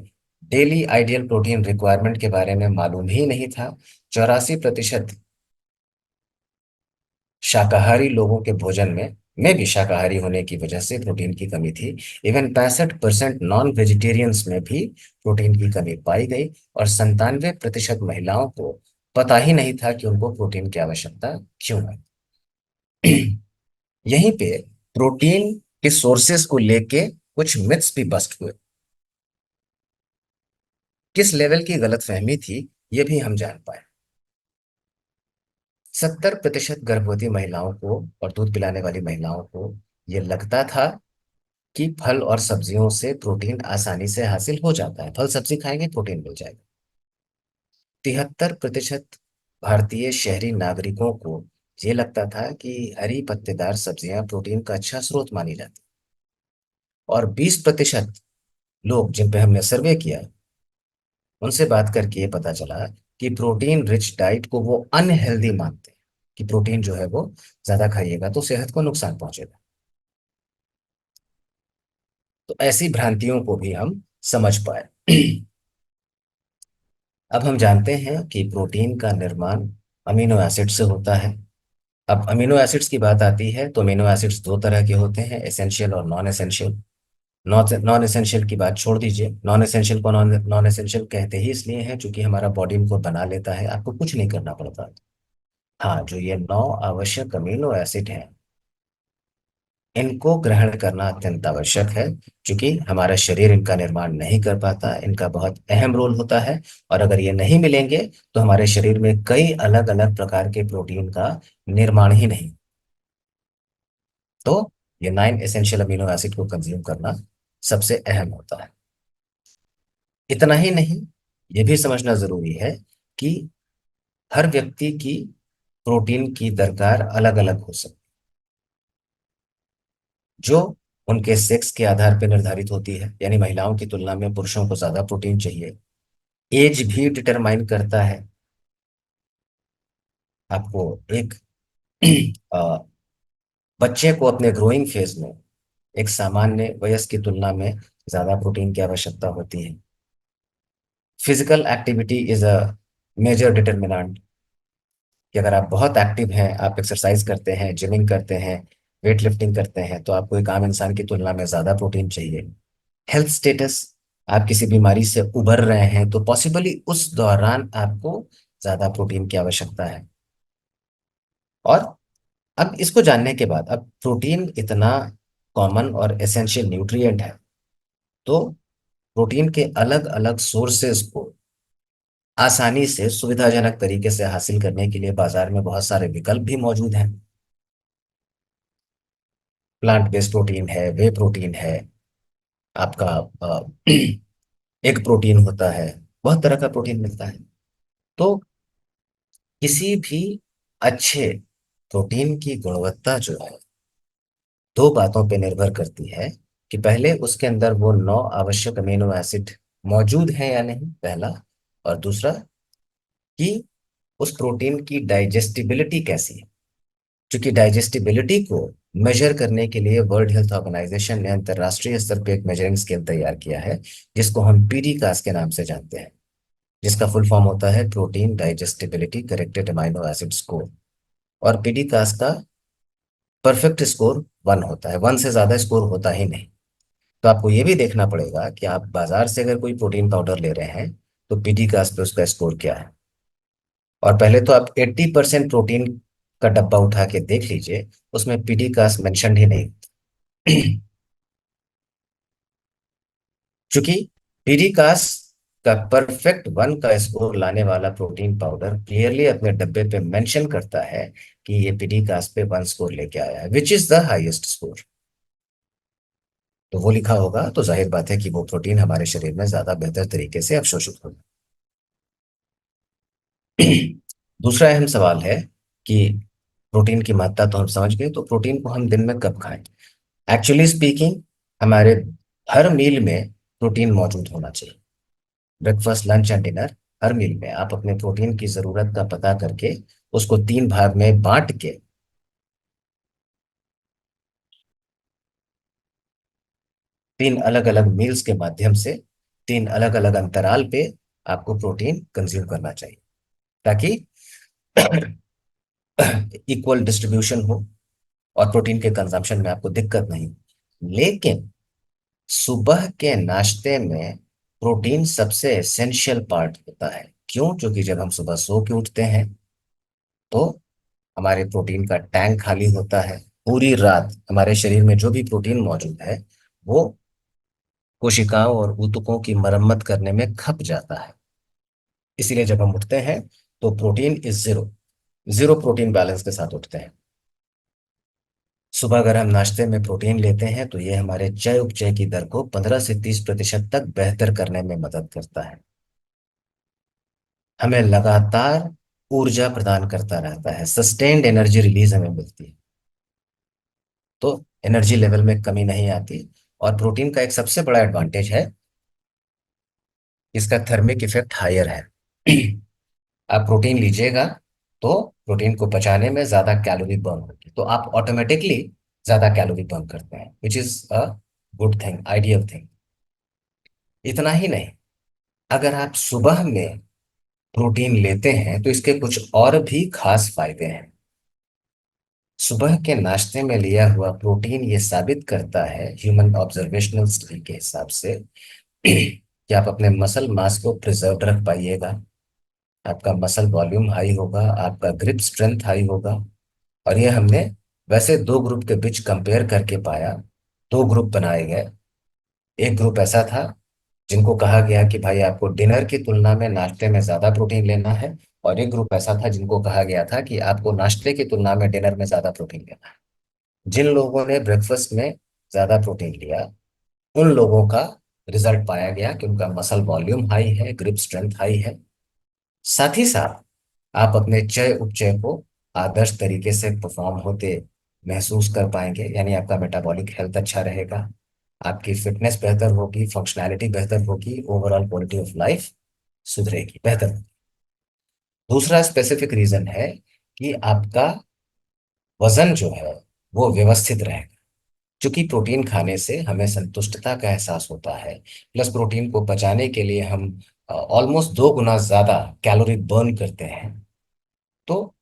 डेली आइडियल प्रोटीन रिक्वायरमेंट के बारे में मालूम ही नहीं था। 84% शाकाहारी लोगों के भोजन में भी शाकाहारी होने की वजह से प्रोटीन की कमी थी। इवन 65% नॉन वेजिटेरियंस में भी प्रोटीन की कमी पाई गई। और 97% महिलाओं को पता ही नहीं था कि उनको प्रोटीन की आवश्यकता क्यों है। यहीं पे प्रोटीन के सोर्सेस को लेके कुछ मिथ्स भी बस्ट हुए। किस लेवल की गलतफहमी थी, ये भी हम जान पाए। 70% गर्भवती महिलाओं को और दूध पिलाने वाली महिलाओं को ये लगता था कि फल और सब्जियों से प्रोटीन आसानी से हासिल हो जाता है, फल सब्जी खाएंगे प्रोटीन मिल जाएगा। 73% भारतीय शहरी नागरिकों को ये लगता था कि हरी पत्तेदार सब्जियां प्रोटीन का अच्छा स्रोत मानी जाती। और 20% लोग जिन पे हमने सर्वे किया, उनसे बात करके ये पता चला कि प्रोटीन रिच डाइट को वो अनहेल्दी मानते हैं, कि प्रोटीन जो है वो ज्यादा खाइएगा तो सेहत को नुकसान पहुंचेगा। तो ऐसी भ्रांतियों को भी हम समझ पाए। अब हम जानते हैं कि प्रोटीन का निर्माण अमीनो एसिड से होता है। अब अमीनो एसिड्स की बात आती है तो अमीनो एसिड्स दो तरह के होते हैं, एसेंशियल और नॉन एसेंशियल। नॉन एसेंशियल की बात छोड़ दीजिए, नॉन एसेंशियल को नॉन नॉन एसेंशियल कहते ही इसलिए हैं क्योंकि हमारा बॉडी इनको बना लेता है, आपको कुछ नहीं करना पड़ता। हाँ, जो ये 9 आवश्यक अमीनो एसिड हैं, इनको ग्रहण करना अत्यंत आवश्यक है, क्योंकि हमारा शरीर इनका निर्माण नहीं कर पाता, इनका बहुत अहम रोल होता है। और अगर ये नहीं मिलेंगे तो हमारे शरीर में कई अलग अलग प्रकार के प्रोटीन का निर्माण ही नहीं। तो ये 9 एसेंशियल अमीनो एसिड को कंज्यूम करना सबसे अहम होता है। इतना ही नहीं, ये भी समझना जरूरी है कि हर व्यक्ति की प्रोटीन की दरकार अलग अलग हो सकती है, जो उनके सेक्स के आधार पर निर्धारित होती है। यानी महिलाओं की तुलना में पुरुषों को ज्यादा प्रोटीन चाहिए। एज भी डिटरमाइन करता है। आपको एक अ, बच्चे को अपने ग्रोइंग फेज में एक सामान्य वयस्क की तुलना में ज्यादा प्रोटीन की आवश्यकता होती है। Physical activity is a major determinant, कि अगर आप बहुत एक्टिव हैं, आप एक्सरसाइज करते हैं, जिमिंग करते हैं, वेट लिफ्टिंग करते हैं, तो आपको एक आम इंसान की तुलना में ज्यादा प्रोटीन चाहिए। हेल्थ स्टेटस, आप किसी बीमारी से उबर रहे हैं तो पॉसिबली उस दौरान आपको ज्यादा प्रोटीन की आवश्यकता है। और अब इसको जानने के बाद, अब प्रोटीन इतना कॉमन और एसेंशियल न्यूट्रिएंट है, तो प्रोटीन के अलग अलग सोर्सेज को आसानी से सुविधाजनक तरीके से हासिल करने के लिए बाजार में बहुत सारे विकल्प भी मौजूद हैं। प्लांट बेस्ड प्रोटीन है, वे प्रोटीन है, आपका एग प्रोटीन होता है, बहुत तरह का प्रोटीन मिलता है। तो किसी भी अच्छे प्रोटीन की गुणवत्ता जो है, दो बातों पे निर्भर करती है, कि पहले उसके अंदर वो 9 आवश्यक अमीनो एसिड मौजूद हैं या नहीं, पहला। और दूसरा, कि उस प्रोटीन की डाइजेस्टिबिलिटी कैसी है। क्योंकि डाइजेस्टिबिलिटी को मेजर करने के लिए वर्ल्ड हेल्थ ऑर्गेनाइजेशन ने अंतरराष्ट्रीय स्तर पे एक मेजरिंग स्केल तैयार किया है, जिसको हम पीडीकास के नाम से जानते हैं, जिसका फुल फॉर्म होता है protein digestibility corrected amino acid score. और पीडीकास का परफेक्ट स्कोर 1 होता है, 1 से ज्यादा स्कोर होता ही नहीं। तो आपको ये भी देखना पड़ेगा कि आप बाजार से अगर कोई प्रोटीन पाउडर ले रहे हैं तो पीडीकास पे उसका स्कोर क्या है। और पहले तो आप 80% प्रोटीन का डब्बा उठा के देख लीजिए, उसमें पीडीकास मेंशन ही नहीं। चूंकि पीडीकास का परफेक्ट वन का स्कोर लाने वाला प्रोटीन पाउडर क्लियरली अपने डब्बे पे मेंशन करता है कि ये पीडीकास पे वन स्कोर लेके आया है, which is the highest score. तो वो लिखा होगा तो जाहिर बात है कि वो प्रोटीन हमारे शरीर में ज्यादा बेहतर तरीके से अवशोषित होगा। दूसरा अहम सवाल है कि प्रोटीन की मात्रा तो हम समझ गए, तो प्रोटीन को हम दिन में कब खाएं। एक्चुअली स्पीकिंग, हमारे हर मील में प्रोटीन मौजूद होना चाहिए। ब्रेकफास्ट, लंच एंड डिनर, हर मील में आप अपने प्रोटीन की जरूरत का पता करके उसको 3 भाग में बांट के, 3 अलग अलग मील्स के माध्यम से, 3 अलग अलग अंतराल पे आपको प्रोटीन कंज्यूम करना चाहिए, ताकि इक्वल डिस्ट्रीब्यूशन हो और प्रोटीन के कंजम्पशन में आपको दिक्कत नहीं हो। लेकिन सुबह के नाश्ते में प्रोटीन सबसे एसेंशियल पार्ट होता है। क्यों? क्योंकि जब हम सुबह सो के उठते हैं तो हमारे प्रोटीन का टैंक खाली होता है। पूरी रात हमारे शरीर में जो भी प्रोटीन मौजूद है वो कोशिकाओं और ऊतकों की मरम्मत करने में खप जाता है। इसीलिए जब हम उठते हैं तो protein is zero, zero protein balance के साथ उठते हैं। सुबह अगर हम नाश्ते में प्रोटीन लेते हैं तो ये हमारे चय उपचय की दर को 15 से 30% तक बेहतर करने में मदद करता है। हमें लगातार ऊर्जा प्रदान करता रहता है, सस्टेन्ड एनर्जी रिलीज हमें मिलती है, तो एनर्जी लेवल में कमी नहीं आती। और प्रोटीन का एक सबसे बड़ा एडवांटेज है, इसका थर्मिक इफेक्ट हायर है। आप प्रोटीन लीजिएगा तो प्रोटीन को पचाने में ज्यादा कैलोरी बर्न होगी, तो आप ऑटोमेटिकली ज्यादा कैलोरी बर्न करते हैं, which is a good thing, ideal thing. इतना ही नहीं, अगर आप सुबह में प्रोटीन लेते हैं तो इसके कुछ और भी खास फायदे हैं। सुबह के नाश्ते में लिया हुआ प्रोटीन ये साबित करता है ह्यूमन ऑब्जर्वेशनल स्टडी के हिसाब से कि आप अपने मसल मास को प्रिजर्व रख पाइएगा, आपका मसल वॉल्यूम हाई होगा, आपका ग्रिप स्ट्रेंथ हाई होगा। और ये हमने वैसे 2 ग्रुप के बीच कंपेयर करके पाया। 2 ग्रुप बनाए गए। एक ग्रुप ऐसा था जिनको कहा गया कि भाई आपको डिनर की तुलना में नाश्ते में ज्यादा प्रोटीन लेना है, और एक ग्रुप ऐसा था जिनको कहा गया था कि आपको नाश्ते की तुलना में डिनर में ज्यादा प्रोटीन लेना है। जिन लोगों ने ब्रेकफास्ट में ज्यादा प्रोटीन लिया, उन लोगों का रिजल्ट पाया गया कि उनका मसल वॉल्यूम हाई है, ग्रिप स्ट्रेंथ हाई है। साथ ही साथ आप अपने चय उपचय को आदर्श तरीके से परफॉर्म होते महसूस कर पाएंगे, यानी आपका मेटाबॉलिक हेल्थ अच्छा रहेगा, आपकी फिटनेस बेहतर होगी, फंक्शनैलिटी बेहतर होगी, ओवरऑल क्वालिटी ऑफ लाइफ सुधरेगी, बेहतर। दूसरा स्पेसिफिक रीजन है कि आपका वजन जो है वो व्यवस्थित रहेगा। क्योंकि प्रोटीन खाने से हमें संतुष्टता का एहसास होता है, प्लस प्रोटीन को पचाने के लिए हम ऑलमोस्ट 2 गुना ज्यादा कैलोरी बर्न करते हैं। तो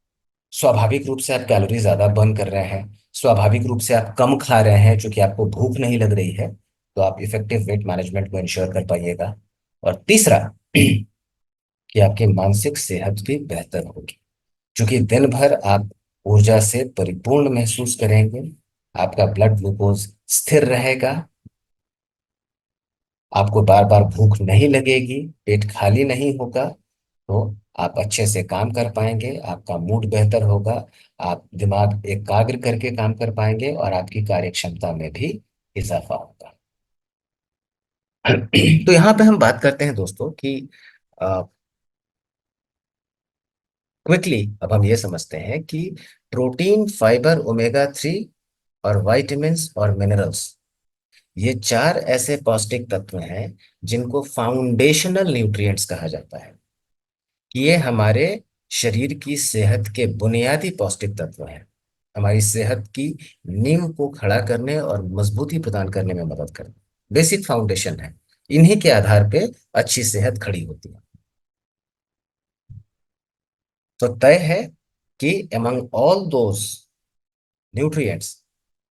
स्वाभाविक रूप से आप कैलोरी ज्यादा बर्न कर रहे हैं, स्वाभाविक रूप से आप कम खा रहे हैं क्योंकि आपको भूख नहीं लग रही है, तो आप इफेक्टिव वेट मैनेजमेंट को इंश्योर कर पाइएगा। और तीसरा कि आपकी मानसिक सेहत भी बेहतर होगी, क्योंकि दिन भर आप ऊर्जा से परिपूर्ण महसूस करेंगे, आपका ब्लड ग्लूकोज स्थिर रहेगा, आपको बार बार भूख नहीं लगेगी, पेट खाली नहीं होगा, तो आप अच्छे से काम कर पाएंगे, आपका मूड बेहतर होगा, आप दिमाग एकाग्र करके काम कर पाएंगे और आपकी कार्य क्षमता में भी इजाफा होगा। तो यहाँ पे हम बात करते हैं दोस्तों कि क्विकली अब हम ये समझते हैं कि प्रोटीन, फाइबर, ओमेगा 3 और विटामिन्स और मिनरल्स, ये 4 ऐसे पौष्टिक तत्व हैं जिनको फाउंडेशनल न्यूट्रिएंट्स कहा जाता है। कि ये हमारे शरीर की सेहत के बुनियादी पौष्टिक तत्व हैं, हमारी सेहत की नींव को खड़ा करने और मजबूती प्रदान करने में मदद करते हैं, बेसिक फाउंडेशन है। इन्हीं के आधार पे अच्छी सेहत खड़ी होती है। तो तय है कि among all those nutrients,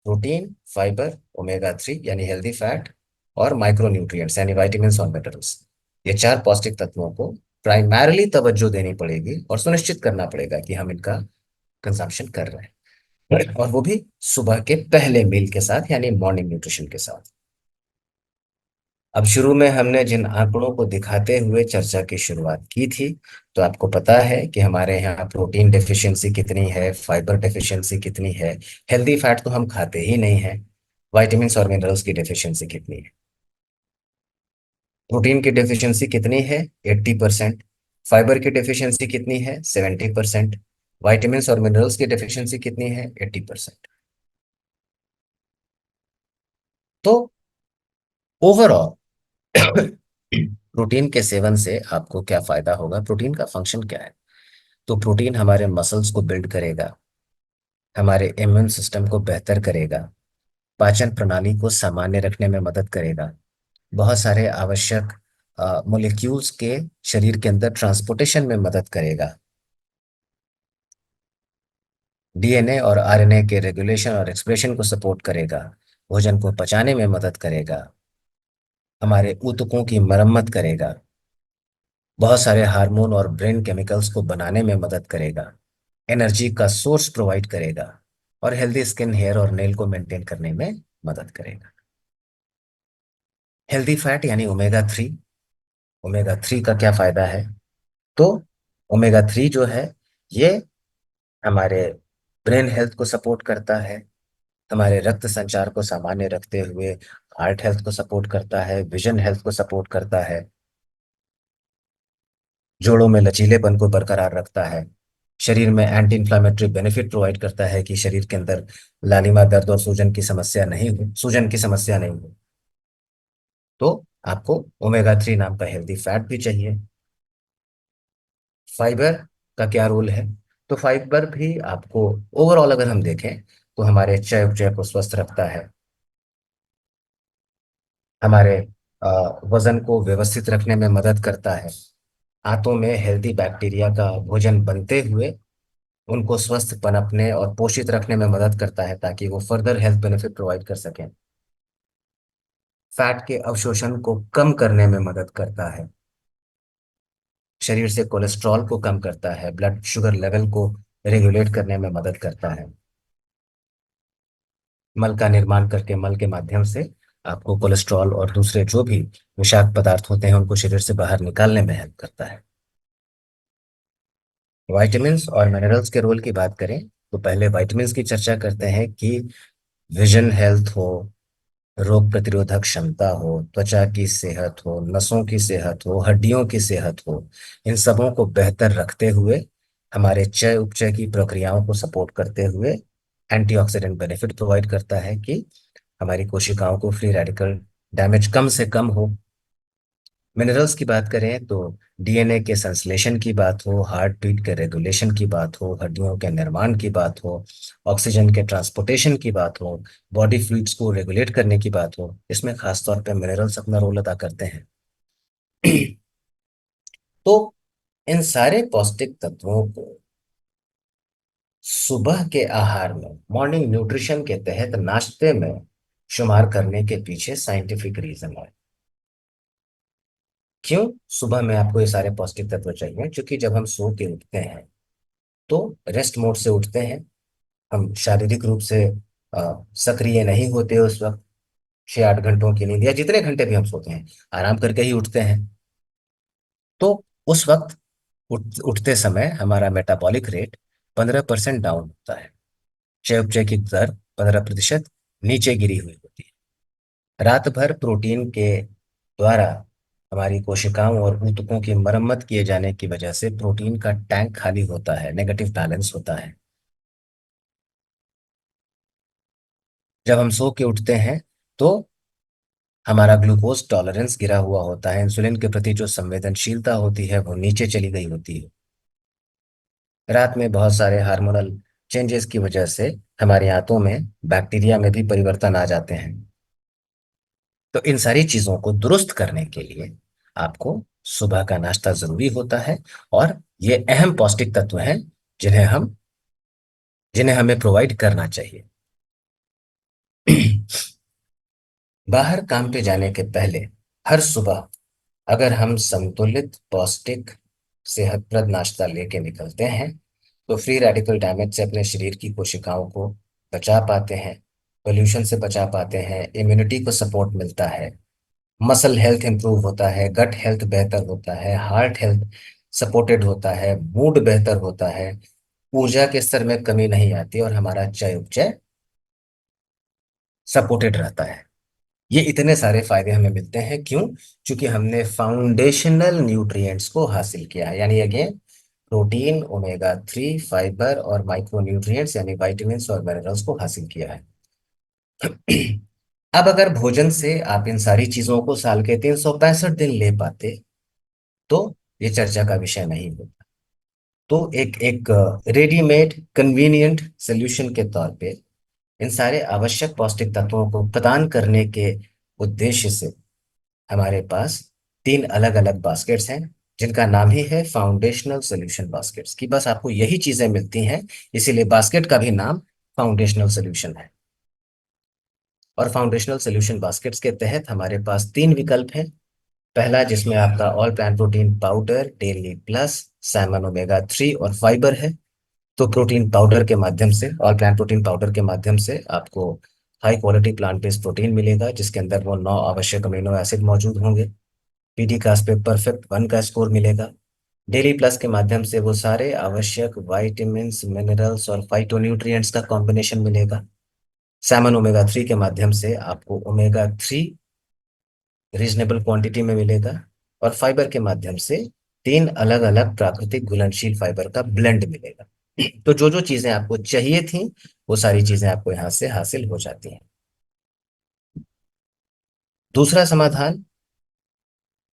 protein, fibre, omega 3 यानी हेल्दी फैट, और माइक्रो न्यूट्रिएंट्स यानी विटामिन्स और मिनरल्स, ये 4 पौष्टिक तत्वों को प्राइमरली तवज्जो देनी पड़ेगी और सुनिश्चित करना पड़ेगा कि हम इनका कंजम्पशन कर रहे हैं, और वो भी सुबह के पहले मील के साथ यानी मॉर्निंग न्यूट्रिशन के साथ। अब शुरू में हमने जिन आंकड़ों को दिखाते हुए चर्चा की शुरुआत की थी, तो आपको पता है कि हमारे यहाँ प्रोटीन डेफिशिएंसी कितनी है, फाइबर डेफिशिएंसी कितनी है, हेल्दी फैट तो हम खाते ही नहीं है, विटामिन्स और मिनरल्स की डेफिशिएंसी कितनी है। प्रोटीन की डेफिशिएंसी कितनी है? 80%। फाइबर की डेफिशिएंसी कितनी है? 70%। विटामिन्स और मिनरल्स की डेफिशिएंसी कितनी है? 80%। तो ओवरऑल प्रोटीन के सेवन से आपको क्या फायदा होगा, प्रोटीन का फंक्शन क्या है? तो प्रोटीन हमारे मसल्स को बिल्ड करेगा, हमारे इम्यून सिस्टम को बेहतर करेगा, पाचन प्रणाली को सामान्य रखने में मदद करेगा, बहुत सारे आवश्यक मोलिक्यूल्स के शरीर के अंदर ट्रांसपोर्टेशन में मदद करेगा, डीएनए और आरएनए के रेगुलेशन और एक्सप्रेशन को सपोर्ट करेगा, भोजन को पचाने में मदद करेगा, हमारे ऊतकों की मरम्मत करेगा, बहुत सारे हार्मोन और ब्रेन केमिकल्स को बनाने में मदद करेगा, एनर्जी का सोर्स प्रोवाइड करेगा, और हेल्दी स्किन, हेयर और नेल को मेंटेन करने में मदद करेगा। हेल्दी फैट यानी ओमेगा 3। ओमेगा 3 का क्या फायदा है? तो ओमेगा 3 जो है, ये हमारे ब्रेन हेल्थ को सपोर्ट करता है, हमारे रक्त संचार को सामान्य रखते हुए हार्ट हेल्थ को सपोर्ट करता है, विजन हेल्थ को सपोर्ट करता है, जोड़ों में लचीलेपन को बरकरार रखता है, शरीर में एंटी इंफ्लेमेटरी बेनिफिट प्रोवाइड करता है कि शरीर के अंदर लालिमा, दर्द और सूजन की समस्या नहीं हो। तो आपको ओमेगा 3 नाम का हेल्दी फैट भी चाहिए। फाइबर का क्या रोल है? तो फाइबर भी आपको ओवरऑल अगर हम देखें तो हमारे चय उपचय को स्वस्थ रखता है, हमारे वजन को व्यवस्थित रखने में मदद करता है, आंतों में हेल्दी बैक्टीरिया का भोजन बनते हुए उनको स्वस्थ पनपने और पोषित रखने में मदद करता है ताकि वो फर्दर हेल्थ बेनिफिट प्रोवाइड कर सकें, फैट के अवशोषण को कम करने में मदद करता है, शरीर से कोलेस्ट्रॉल को कम करता है, ब्लड शुगर लेवल को रेगुलेट करने में मदद करता है, मल का निर्माण करके मल के माध्यम से आपको कोलेस्ट्रॉल और दूसरे जो भी विषाक्त पदार्थ होते हैं उनको शरीर से बाहर निकालने में हेल्प करता है। विटामिन्स और मिनरल्स के रोल की बात करें तो पहले विटामिन्स की चर्चा करते हैं कि विजन हेल्थ हो, रोग प्रतिरोधक क्षमता हो, त्वचा की सेहत हो, नसों की सेहत हो, हड्डियों की सेहत हो, इन सबों को बेहतर रखते हुए हमारे चय उपचय की प्रक्रियाओं को सपोर्ट करते हुए एंटीऑक्सीडेंट बेनिफिट प्रोवाइड करता है कि हमारी कोशिकाओं को फ्री रेडिकल डैमेज कम से कम हो। मिनरल्स की बात करें तो डीएनए के संश्लेषण की बात हो, हार्ट बीट के रेगुलेशन की बात हो, हड्डियों के निर्माण की बात हो, ऑक्सीजन के ट्रांसपोर्टेशन की बात हो, बॉडी फ्लूइड्स को रेगुलेट करने की बात हो, इसमें खास तौर पे मिनरल्स अपना रोल अदा करते हैं। तो इन सारे पौष्टिक तत्वों को सुबह के आहार में, मॉर्निंग न्यूट्रिशन के तहत नाश्ते में शुमार करने के पीछे साइंटिफिक रीजन है। क्यों सुबह में आपको ये सारे पौष्टिक तत्व चाहिए? क्योंकि जब हम सो के उठते हैं तो रेस्ट मोड से उठते हैं, हम शारीरिक रूप से सक्रिय नहीं होते उस वक्त। 6-8 घंटों की नींद या जितने घंटे भी हम सोते हैं, आराम करके ही उठते हैं। तो उस वक्त उठते समय हमारा मेटाबॉलिक रेट 15% डाउन होता है, चयापचय की दर 15% नीचे गिरी हुई होती है। रात भर प्रोटीन के द्वारा हमारी कोशिकाओं और ऊतकों की मरम्मत किए जाने की वजह से प्रोटीन का टैंक खाली होता है, नेगेटिव बैलेंस होता है। जब हम सो के उठते हैं तो हमारा ग्लूकोज टॉलरेंस गिरा हुआ होता है, इंसुलिन के प्रति जो संवेदनशीलता होती है वो नीचे चली गई होती है। रात में बहुत सारे हार्मोनल चेंजेस की वजह से हमारे आंतों में बैक्टीरिया में भी परिवर्तन आ जाते हैं। तो इन सारी चीजों को दुरुस्त करने के लिए आपको सुबह का नाश्ता जरूरी होता है, और ये अहम पौष्टिक तत्व हैं जिन्हें हम जिन्हें हमें प्रोवाइड करना चाहिए। बाहर काम पे जाने के पहले हर सुबह अगर हम संतुलित, पौष्टिक, सेहतप्रद नाश्ता लेके निकलते हैं तो फ्री रेडिकल डैमेज से अपने शरीर की कोशिकाओं को बचा पाते हैं, पोल्यूशन से बचा पाते हैं, इम्यूनिटी को सपोर्ट मिलता है, मसल हेल्थ इंप्रूव होता है, गट हेल्थ बेहतर होता है, हार्ट हेल्थ सपोर्टेड होता है, मूड बेहतर होता है, ऊर्जा के स्तर में कमी नहीं आती और हमारा चय उपचय सपोर्टेड रहता है। ये इतने सारे फायदे हमें मिलते हैं, क्यों? क्योंकि हमने फाउंडेशनल न्यूट्रिएंट्स को हासिल किया है, यानी अगेन प्रोटीन, ओमेगा 3, फाइबर और माइक्रो न्यूट्रिएंट्स यानी विटामिन और मिनरल्स को हासिल किया है। अब अगर भोजन से आप इन सारी चीजों को साल के 365 दिन ले पाते तो ये चर्चा का विषय नहीं होता। तो एक एक रेडीमेड कन्वीनियंट सोल्यूशन के तौर पे इन सारे आवश्यक पौष्टिक तत्वों को प्रदान करने के उद्देश्य से हमारे पास तीन अलग अलग बास्केट्स हैं, जिनका नाम ही है फाउंडेशनल सॉल्यूशन बास्केट्स, की बस आपको यही चीजें मिलती हैं, इसीलिए बास्केट का भी नाम फाउंडेशनल सॉल्यूशन है। और फाउंडेशनल सॉल्यूशन बास्केट्स के तहत हमारे पास तीन विकल्प हैं। पहला, जिसमें आपका all plant protein powder, daily plus, Simon omega 3 और फाइबर है। तो प्रोटीन पाउडर के माध्यम से, ऑल प्लांट प्रोटीन पाउडर के माध्यम से आपको high quality plant based protein मिलेगा, जिसके अंदर वो 9 आवश्यक अमीनो एसिड मौजूद होंगे। पीडी कास्ट पे परफेक्ट 1 का स्कोर मिलेगा। डेली प्लस के माध्यम से वो सारे आवश्यक वाइटामिन, मिनरल्स और फाइटोन्यूट्रिएंट्स का कॉम्बिनेशन मिलेगा। सैमन ओमेगा 3 के माध्यम से आपको ओमेगा 3 रीजनेबल क्वांटिटी में मिलेगा। और फाइबर के माध्यम से तीन अलग अलग प्राकृतिक घुलनशील फाइबर का ब्लेंड मिलेगा। तो जो जो चीजें आपको चाहिए थी, वो सारी चीजें आपको यहाँ से हासिल हो जाती हैं। दूसरा समाधान,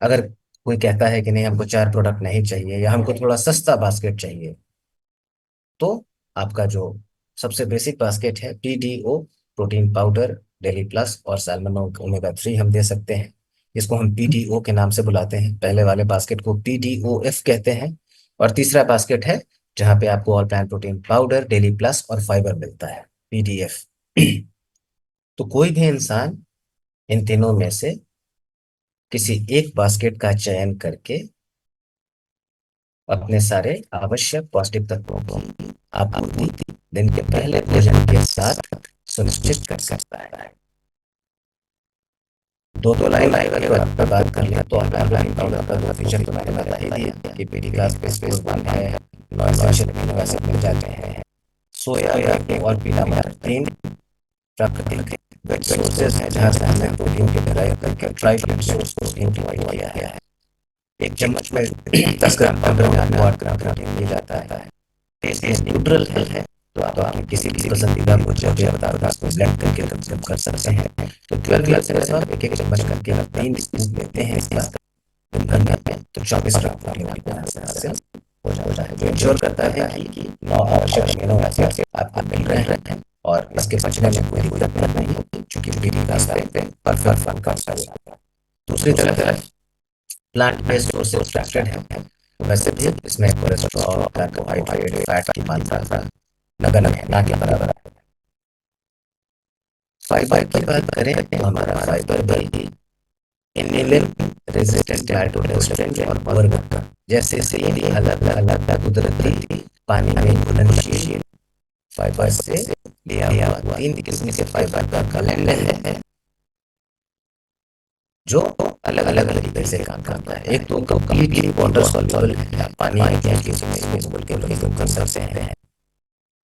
अगर कोई कहता है कि नहीं हमको 4 प्रोडक्ट नहीं चाहिए या हमको थोड़ा सस्ता बास्केट चाहिए, तो आपका जो सबसे बेसिक बास्केट है PDO, protein powder, daily plus और सैल्मन ओमेगा 3 हम दे सकते हैं। इसको हम पीडीओ के नाम से बुलाते हैं, पहले वाले बास्केट को पीडीओएफ कहते हैं। और तीसरा बास्केट है जहाँ पे आपको all plant protein powder, daily plus और फाइबर मिलता है, पीडीएफ। तो कोई भी इंसान इन तीनों में से किसी एक बास्केट का चयन करके अपने सारे आवश्यक पौष्टिक तत्वों की आपूर्ति दिन के पहले भोजन के साथ सुनिश्चित कर सकता है। दो लाइन अगर आपका बात कर ले तो ऑनलाइन पाउडर का दो फीचर तो मैंने बता ही दिया कि पीडी का स्पेस 1 है, नॉन एसेंशियल अमीनो एसिड मिल जाते हैं, सोया मिल्क और पीला मटर, तीन प्राकृतिक वेट सोर्सेज हैं जहां से हमने प्रोटीन के ड्राइव करके ट्राई सोर्स प्रोटीन प्रोवाइड किया है। एक चम्मच में 10 ग्राम पाउडर में आपको 8 ग्राम प्रोटीन मिल जाता है। टेस्ट न्यूट्रल है, तो आप अपने किसी भी पसंदीदा भोज्य पदार्थ को ब्लेंड करके कंज्यूम कर सकते हैं। तो 12 ग्लास में आप एक एक चम्मच करके आप 3 स्पून लेते हैं इस बात दिन भर में, तो 24 ग्राम प्रोटीन आपको यहाँ से हासिल हो जाता है, जो इंश्योर करता है कि 9 आवश्यक अमीनो एसिड आपको मिल रहे हैं और इसके पचने में कोई दिक्कत नहीं होगी, क्योंकि पीडी का परफेक्ट फन का है। दूसरी तरफ प्लांट बेस्ड सोर्स से एक्सट्रैक्टेड है, वैसे भी इसमें कोलेस्ट्रॉल, कार्बोहाइड्रेट, फैट की मात्रा नगण्य है, ना के बराबर है। फाइबर की बात करें तो हमारा फाइबर भी इन्हेलिन रेजिस्टेंट एल्डोस्टेरोन और बोरगट्टा जैसे तीन अलग अलग कुदरती पानी में घुलनशील फाइबर से लिया हुआ 3 किस्म के फाइबर का ब्लेंड है, जो अलग अलग तरीके से काम करता है। एक तो कंप्लीटली वाटर सॉल्युबल है, पानी के इसमें घुल के कंज्यूम कर सकते हैं,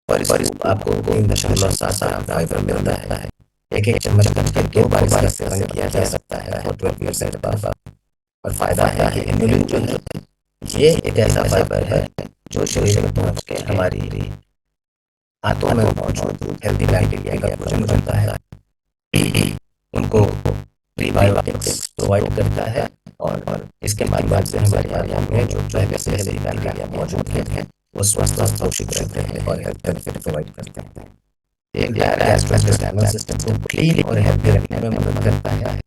और इसको आपको 3.7 फाइबर मिलता है। एक एक चम्मच करके 2 बार इसका सेवन किया जा सकता है और 12% बर्फ। और फायदा है कि इन्युलिन जो है ये एक ऐसा फाइबर है जो शरीर में पहुंच के हमारी आंतों में मौजूद हेल्दी बैक्टीरिया का भोजन करता है, उनको प्रीबायोटिक्स प्रोवाइड करता है, और इसके माध्यम से हमारे आंतों में जो पहले से हेल्दी बैक्टीरिया मौजूद हैं वो स्वस्थ अवशोषित रहते हैं और हेल्थ बेनिफिट प्रोवाइड करते हैं। एक गैस्ट्रोइंटेस्टाइनल सिस्टम को क्लीन और हेल्दी रखने में मदद करता है।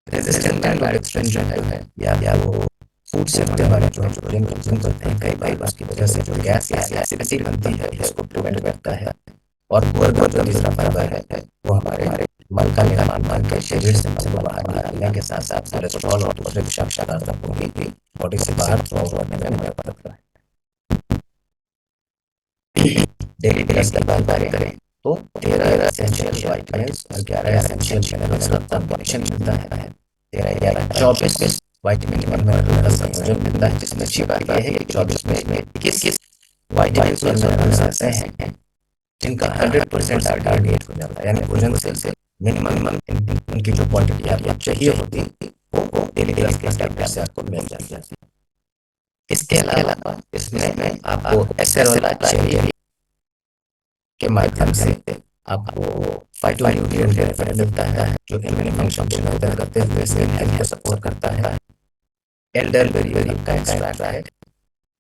रेजिस्टेंट एंटीबायोटिक्स जो है या वो फूड से होने वाले जो भोजन कंज्यूम करते हैं, कई बार उसकी वजह से जो गैस या एसिडिटी बनती है उसको प्रिवेंट करता है। और कोरगट जो तीसरा फाइबर है वो हमारे मल का निर्माण करके शरीर से मल को बाहर निकालने के साथ साथ कोलेस्ट्रॉल और दूसरे विषाक्त पदार्थों को भी बॉडी से बाहर थ्रो करने में मदद करता है। डेली प्लस की बात करें तो 13 एसेंशियल विटामिन्स और 11 एसेंशियल मिनरल्स का कॉम्बिनेशन मिलता है। 24 विटामिन मिनरल का संयोजन मिलता है, जिसमें अच्छी बात यह है कि 24 में 21 विटामिन और मिनरल्स ऐसे हैं जिनका 100% टारगेट हो जाता है, यानी भोजन से मिनिमम उनकी जो क्वांटिटी आपको चाहिए होती है वो डेली के टाइम से आपको मिल जाती है। इसके अलावा इसमें आपको एसेरोला चेरी के माध्यम से आपको फाइटोन्यूट्रिएंट बेनिफिट मिलता है, जो इम्यून फंक्शन को बेहतर करते हुए सेल हेल्थ को सपोर्ट करता है। एल्डरबेरी का एक्सट्रैक्ट है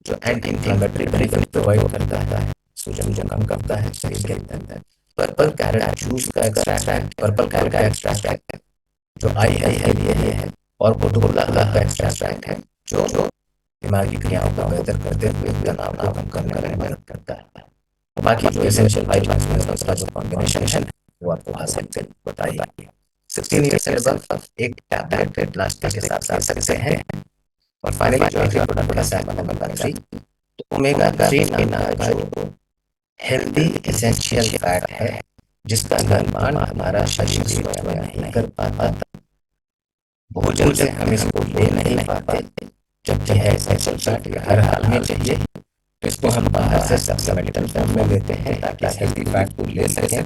जो एंटी इंफ्लेमेटरी बेनिफिट प्रोवाइड करता है, सूजन को कम करता है शरीर के अंदर। पर्पल कैरेट जूस का एक्सट्रैक्ट, पर्पल कैरेट का एक्सट्रैक्ट जो आई हेल्थ के लिए है, और कोटोकोला का एक्सट्रैक्ट है जो दिमागी क्रियाओं को बेहतर करते हुए तनाव को कम करने में मदद करता है। बाकी जो एसेंशियल विटामिन्स मिनरल्स का जो कॉम्बिनेशन है वो आपको हासिल से बताइए। 16 ईयर्स एंड अबव एक टैबलेट प्लास्टिक के साथ ले सकते हैं। और फाइनली जो आखिरी प्रोडक्ट का साथ में ओमेगा 3, तो ओमेगा 3 नाम का जो हेल्दी एसेंशियल फैट है जिसका निर्माण हमारा शरीर स्वयं नहीं कर पाता, भोजन से हम इसको ले नहीं पाते, जबकि है एसेंशियल फैट ये हर हाल में चाहिए। इसको हम बाहर से सप्लीमेंटल फॉर्म में लेते हैं ताकि हेल्दी फैट को ले सकें।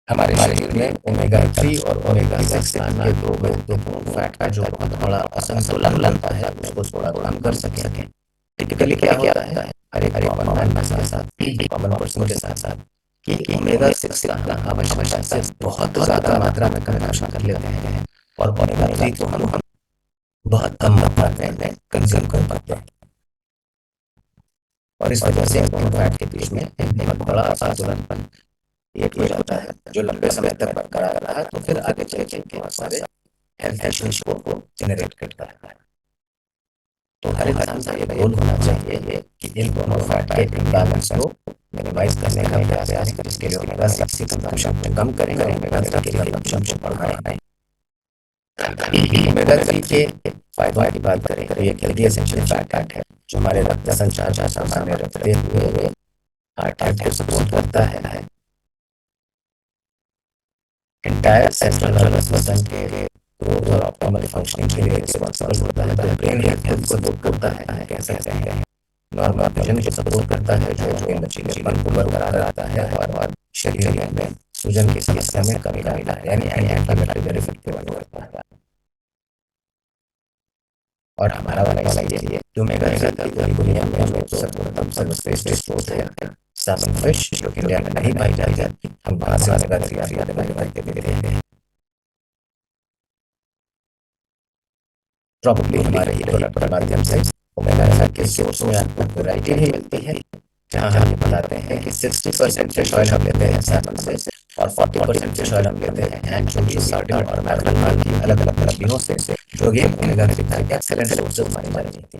हमारे शरीर में ओमेगा 3 और ओमेगा 6 नाम के दो महत्वपूर्ण फैट का जो बहुत बड़ा असंतुलन बनता है उसको थोड़ा कम कर सकें। टिपिकली क्या होता है हर एक कॉमन मैन के साथ, कॉमन पर्सन के साथ साथ, कि ओमेगा 6 का आवश्यकता से बहुत ज्यादा मात्रा में कंजम्पशन कर लेते हैं और ओमेगा 3 को हम बहुत कम मात्रा में कंज्यूम कर पाते हैं, और इस वजह से दोनों फैट के बीच में एक बहुत बड़ा असंतुलन क्रिएट हो जाता है जो लंबे समय तक बरकरार रहा तो फिर आगे चल के बहुत सारे हेल्थ इश्यूज को जनरेट करता है। तो हर इंसान का ये गोल होना चाहिए कि इन दोनों फैट के इम्बैलेंस को मिनिमाइज करने का प्रयास करें, जिसके लिए ओमेगा 6 की कंजम्पशन को कम करें और ओमेगा 3 की कंजम्पशन को बढ़ाएं। ओमेगा 3 के फायदों की बात करें तो ये हेल्दी एसेंशियल फैट है जो हमारे रक्त संचार को सामान्य रखते हुए हार्ट हेल्थ को सपोर्ट करता है। एंटायर सेंट्रल नर्वस सिस्टम के ग्रोथ और ऑप्टिमल फंक्शनिंग के लिए रिस्पॉन्सिबल होता है, तो ब्रेन हेल्थ को सपोर्ट करता है, कह सकते हैं। नॉर्मल विजन को सपोर्ट करता है जो लचीलेपन को बरकरार रखता है और शरीर में सूजन की समस्या में कमी लाता है, यानी एंटी इंफ्लेमेटरी बेनिफिट प्रोवाइड करता है। और हमारा वाला ये जो ओमेगा 3 पूरी दुनिया में जो सर्वोत्तम सर्वश्रेष्ठ स्रोत है साल्मन फिश, जो कि इंडिया में नहीं पाई जाती, हम वहां से ओमेगा 3 देते हैं। प्रॉब्लली हमारे ये प्रोडक्ट के माध्यम से ओमेगा 3 के सोर्स में आपको वैरायटी भी मिलती है, जहां हम ये बताते हैं कि 60% फिश ऑयल हम लेते हैं सैल्मन से और 40% फिश ऑयल हम लेते हैं एंचोवी, सार्डिन और मैक्रेल नाम की अलग अलग मछलियों से, जो ये ओमेगा 3 के एक्सेलेंट सोर्सेज माने जा रही थी।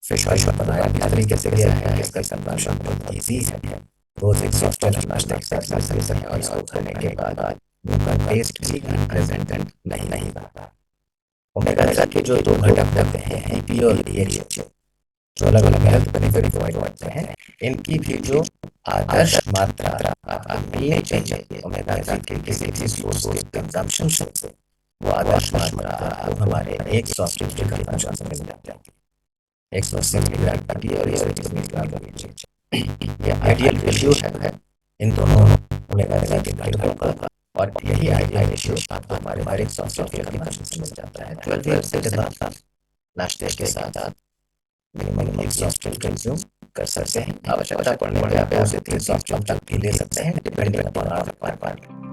फिश ऑयल बनाया किस तरीके से गया है, इसका कंजम्पशन बहुत ईजी है। रोज एक सॉफ्टवेयर नाश्ता कर सकते हैं और इसको खाने के बाद मुंह का टेस्ट भी प्रेजेंट नहीं रहता। ओमेगा 3 के जो दो घटक होते हैं EPA और DHA, जो अलग अलग हेल्थ बेनिफिट प्रोवाइड करते हैं, इनकी भी जो आदर्श मात्रा आपको मिलनी चाहिए ओमेगा 3 के किसी भी सोर्स के कंजम्पशन से, वो आदर्श मात्रा आपको हमारे 180 के कंजम्पशन से मिल जाती है। 180 मिलीग्राम EPA और 120 मिलीग्राम DHA ये आइडियल रेशियो है इन दोनों ओमेगा 3 के घटकों का, और यही आइडियल रेशियो आपको हमारे 180 के कंजम्पशन से मिल जाता है। 12 ईयर्स के बाद नाश्ते के साथ मिनिमम 1 सॉफ्ट कंज्यूम कर सकते हैं। आवश्यकता पड़ने पर आप 2 से 3 सॉफ्ट तक भी ले सकते हैं, डिपेंडिंग अपॉन आवर रिक्वायरमेंट।